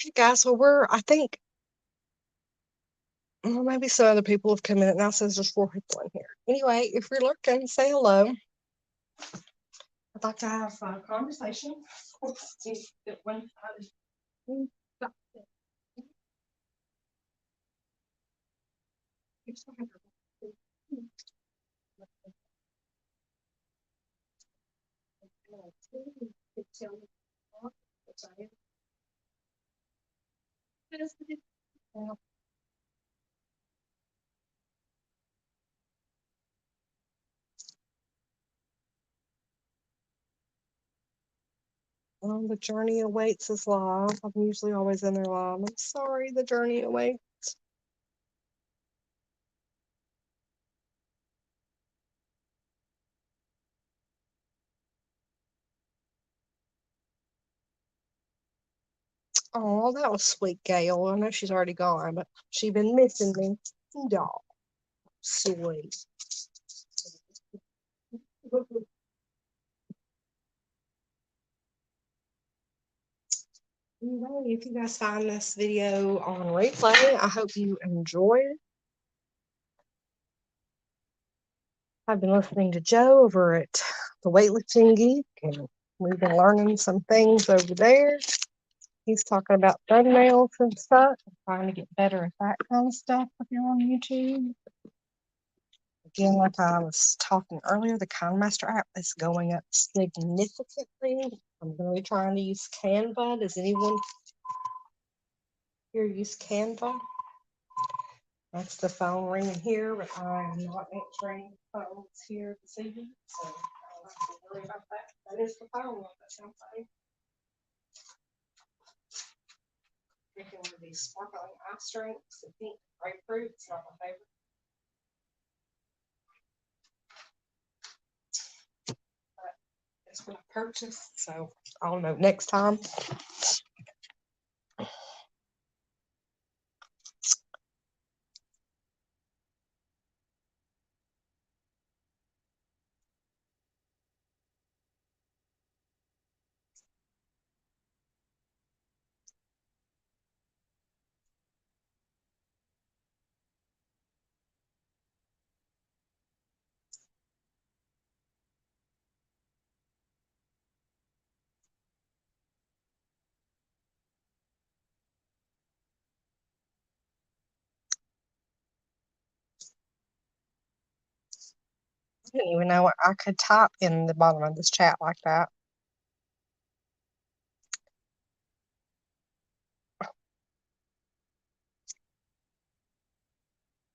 Okay, guys, well, I think, well, maybe some other people have come in. It now says there's 4 people in here. Anyway, if you're looking, say hello. I'd like to have a conversation. The Journey Awaits is live. I'm usually always in there live. I'm sorry, The Journey Awaits. Oh, that was sweet, Gail. I know she's already gone, but she been missing me. Dog. Sweet. Anyway, if you guys find this video on replay, I hope you enjoy it. I've been listening to Joe over at the Weightlifting Geek, and we've been learning some things over there. He's talking about thumbnails and stuff. I'm trying to get better at that kind of stuff if you're on YouTube. Again, like I was talking earlier, the KineMaster app is going up significantly. I'm going to be trying to use Canva. Does anyone here use Canva? That's the phone ringing here, but I am not answering phones here this evening, so I don't have to worry about that. That is the phone one. That's something. Drinking one of these sparkling ice drinks, the pink grapefruit. It's not my favorite. But it's what I purchased, so I don't know. Next time. I didn't even know I could type in the bottom of this chat like that.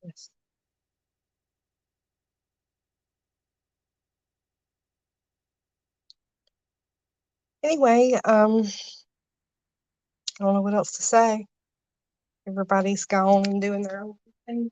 Yes. Anyway, I don't know what else to say. Everybody's gone and doing their own thing.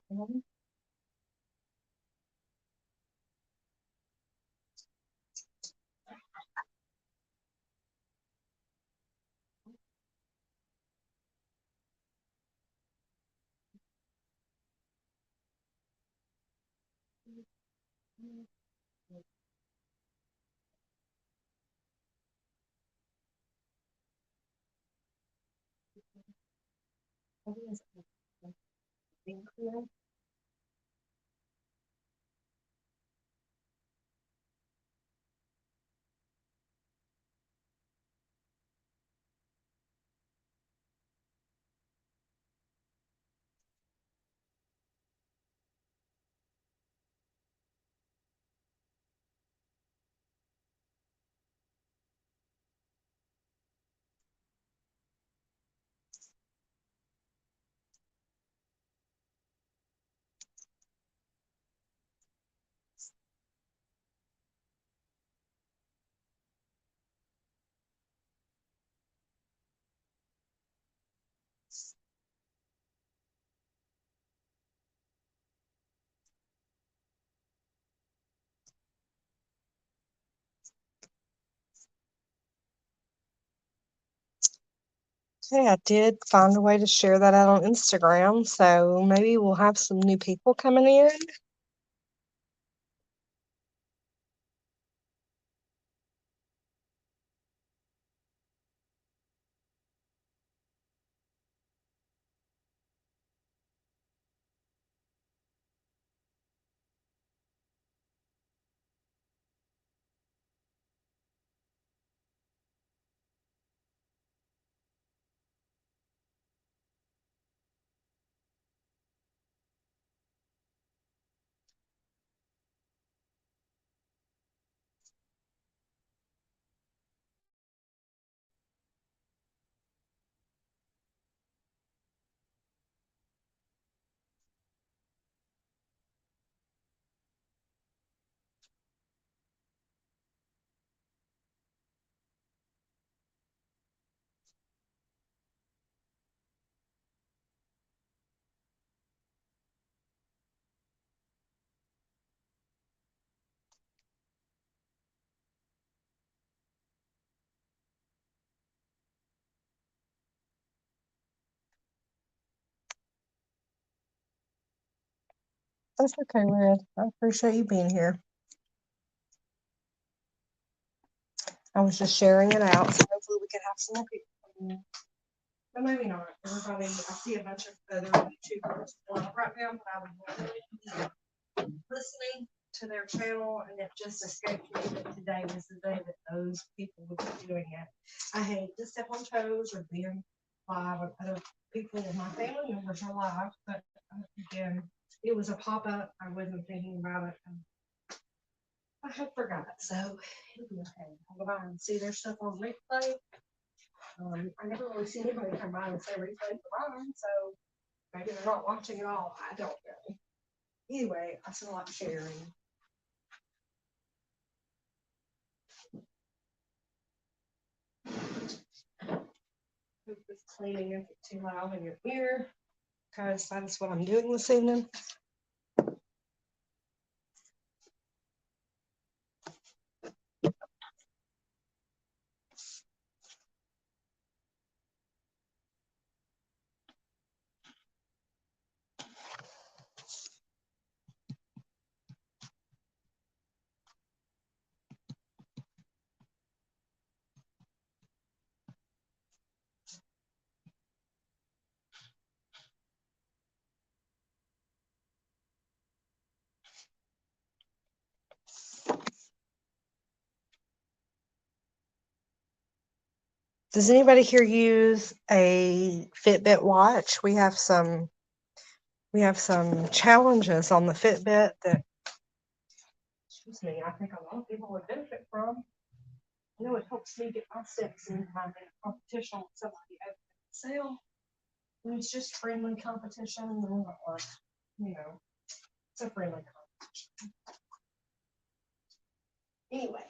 Okay, I did find a way to share that out on Instagram, so maybe we'll have some new people coming in. That's okay, Red. I appreciate you being here. I was just sharing it out, so hopefully we can have some more people come in. But maybe not. Everybody, I see a bunch of other YouTubers right now, but I would really be listening to their channel, and it just escaped me that today was the day that those people would be doing it. I hate to step on toes or being live with other people. My family members are live, but again, it was a pop up. I wasn't thinking about it. I had forgot, so it'll be okay. I'll go by and see their stuff on replay. I never really see anybody come by and say replay for mine, so maybe they're not watching it all. I don't know. Anyway, I still like sharing. Hope this cleaning isn't too loud in your ear, because that's what I'm doing this evening. Does anybody here use a Fitbit watch? We have some challenges on the Fitbit that, excuse me, I think a lot of people would benefit from. You know, it helps me get my steps in when I'm in a competition with somebody at sale. And it's just friendly competition, or it's a friendly competition. Anyway.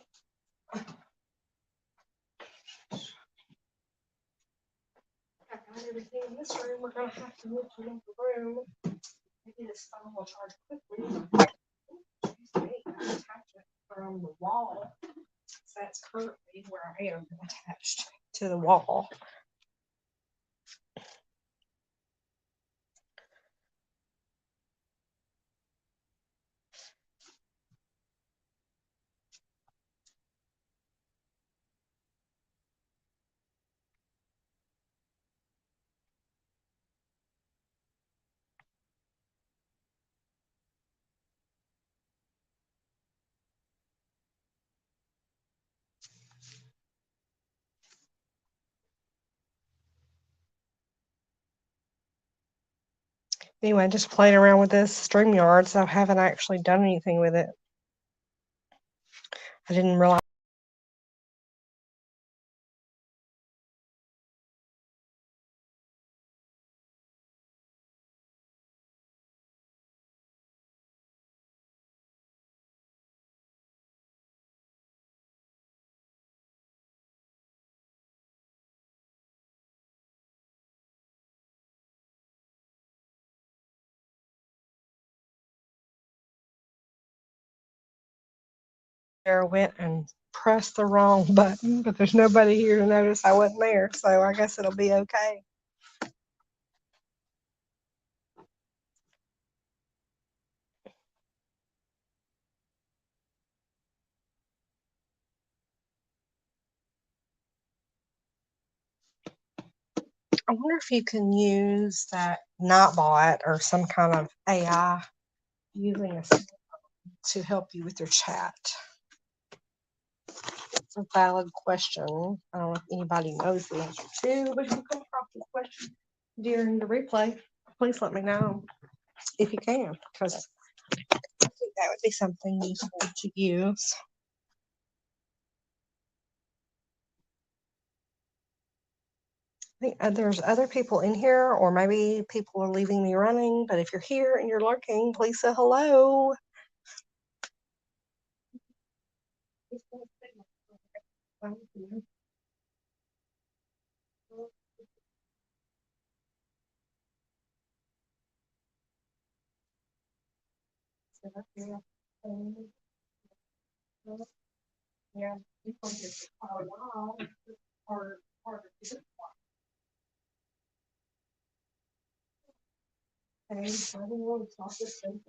I got everything in this room. We're gonna have to move to another room. Maybe this phone will charge quickly. Excuse me, I attach it from the wall. So that's currently where I am attached to the wall. Anyway, just playing around with this StreamYard, so I haven't actually done anything with it. I didn't realize. There went and pressed the wrong button, but there's nobody here to notice I wasn't there, so I guess it'll be okay. I wonder if you can use that Nightbot or some kind of AI using a to help you with your chat. It's a valid question. I don't know if anybody knows the answer to, but if you come across this question during the replay, please let me know if you can, because I think that would be something useful to use. I think there's other people in here, or maybe people are leaving me running, but if you're here and you're lurking, please say hello. Yeah, people get quite a while or okay, so I don't want to talk this thing.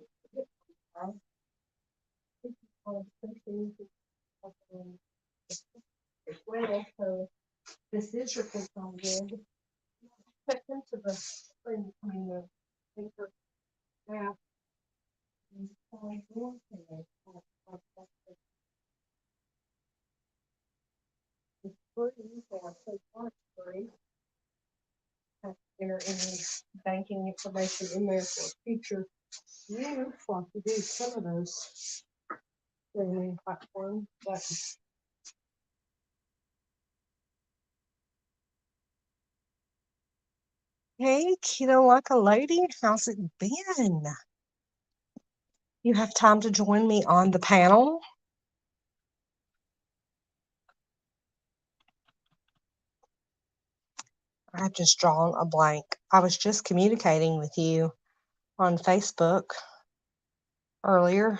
As well, so this is your full time gig. Check into the thing, I mean, the paper app. And find one thing. It's free, so I take one free. banking information in there for future use, like you do some of those streaming platforms. But hey, Keto Like a Lady, how's it been? You have time to join me on the panel? I've just drawn a blank. I was just communicating with you on Facebook earlier.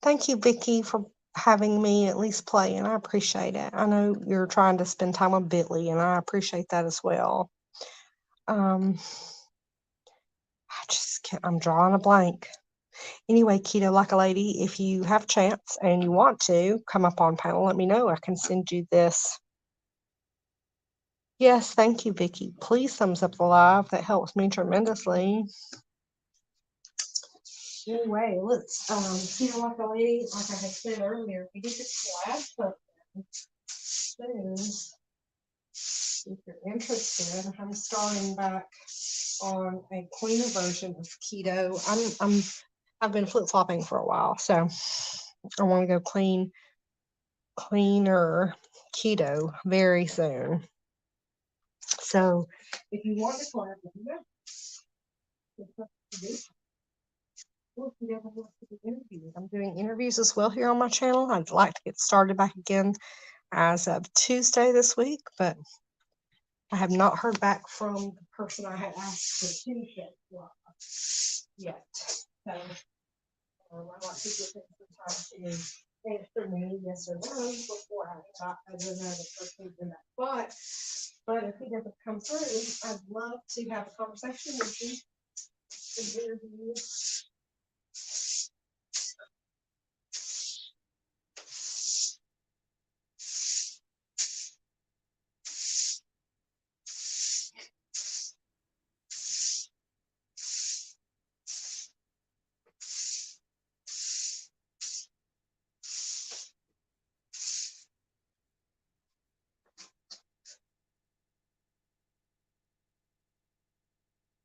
Thank you, Vicky, for having me at least play, and I appreciate it. I know you're trying to spend time with Bitly, and I appreciate that as well. I just can't, I'm drawing a blank. Anyway, Keto Like a Lady, if you have a chance and you want to come up on panel, let me know. I can send you this. Yes, thank you, Vicky. Please thumbs up the live. That helps me tremendously. Anyway, let's Keto Like a Lady, like I had said earlier, if you get this last button soon, if you're interested, I'm starting back on a cleaner version of keto. I've been flip flopping for a while, so I want to go cleaner keto very soon. So if you want to collab with me, I'm doing interviews as well here on my channel. I'd like to get started back again as of Tuesday this week, but I have not heard back from the person I had asked for Tuesday yet. So I like to give them some time to answer me yes or no before I got another person in that spot. But if he doesn't come through, I'd love to have a conversation with you and interview.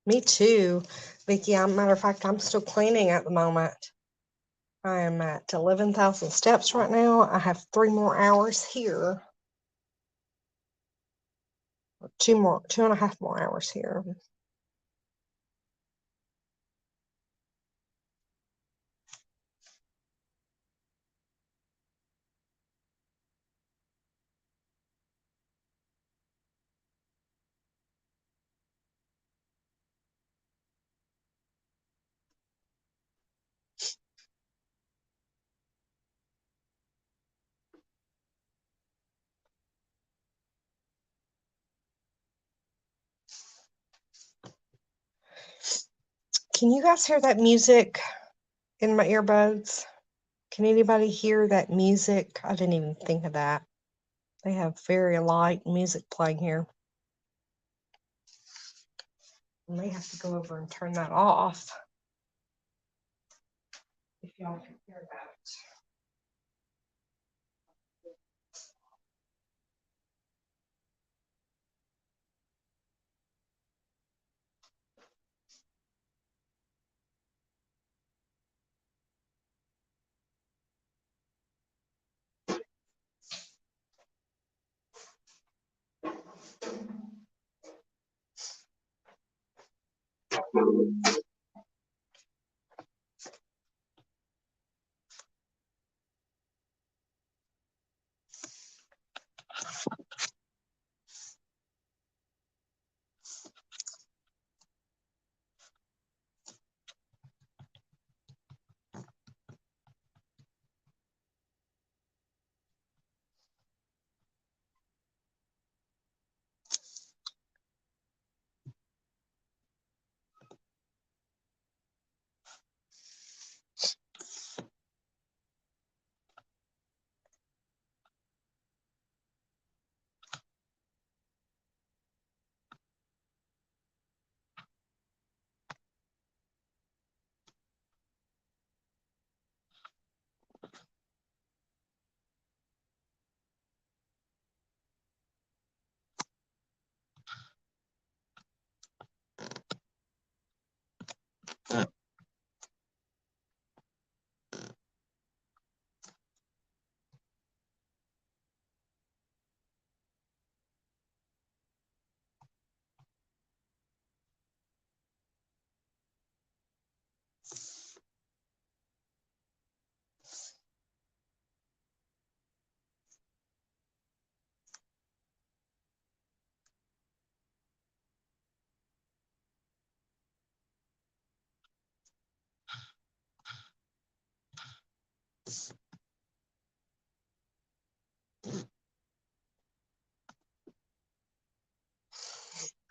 Me too, Vicky. Matter of fact, I'm still cleaning at the moment. I am at 11,000 steps right now. I have 3 more hours here. 2.5 more hours here. Can you guys hear that music in my earbuds? Can anybody hear that music? I didn't even think of that. They have very light music playing here. I may have to go over and turn that off if y'all can hear that.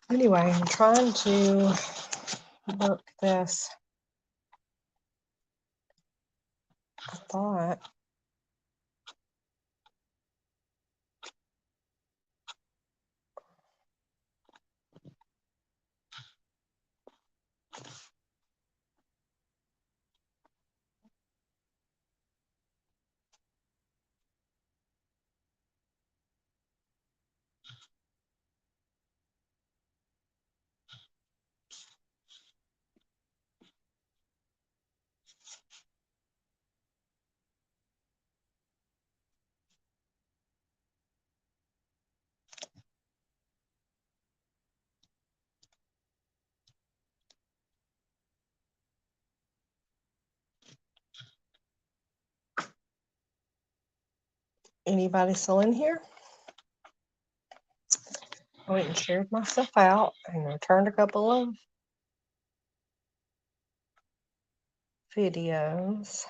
Anyway, I'm trying to work this. I thought anybody still in here? I went and shared myself out and returned a couple of videos.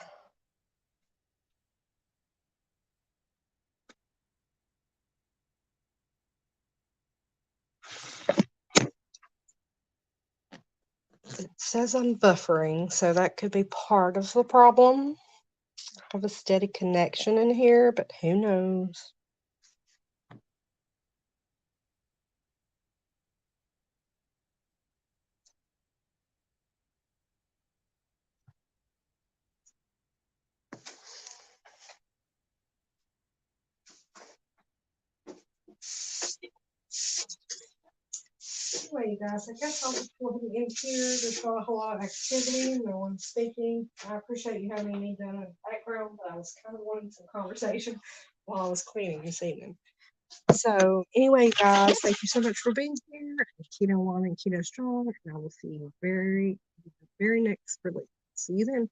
It says I'm buffering, so that could be part of the problem. I have a steady connection in here, but who knows? Anyway, you guys, I guess I'll just go ahead and end here. There's not a whole lot of activity. No one's speaking. I appreciate you having me done in the background, but I was kind of wanting some conversation while I was cleaning this evening. So, anyway, guys, thank you so much for being here. Keto One and Keto Strong, and I will see you very next release. See you then.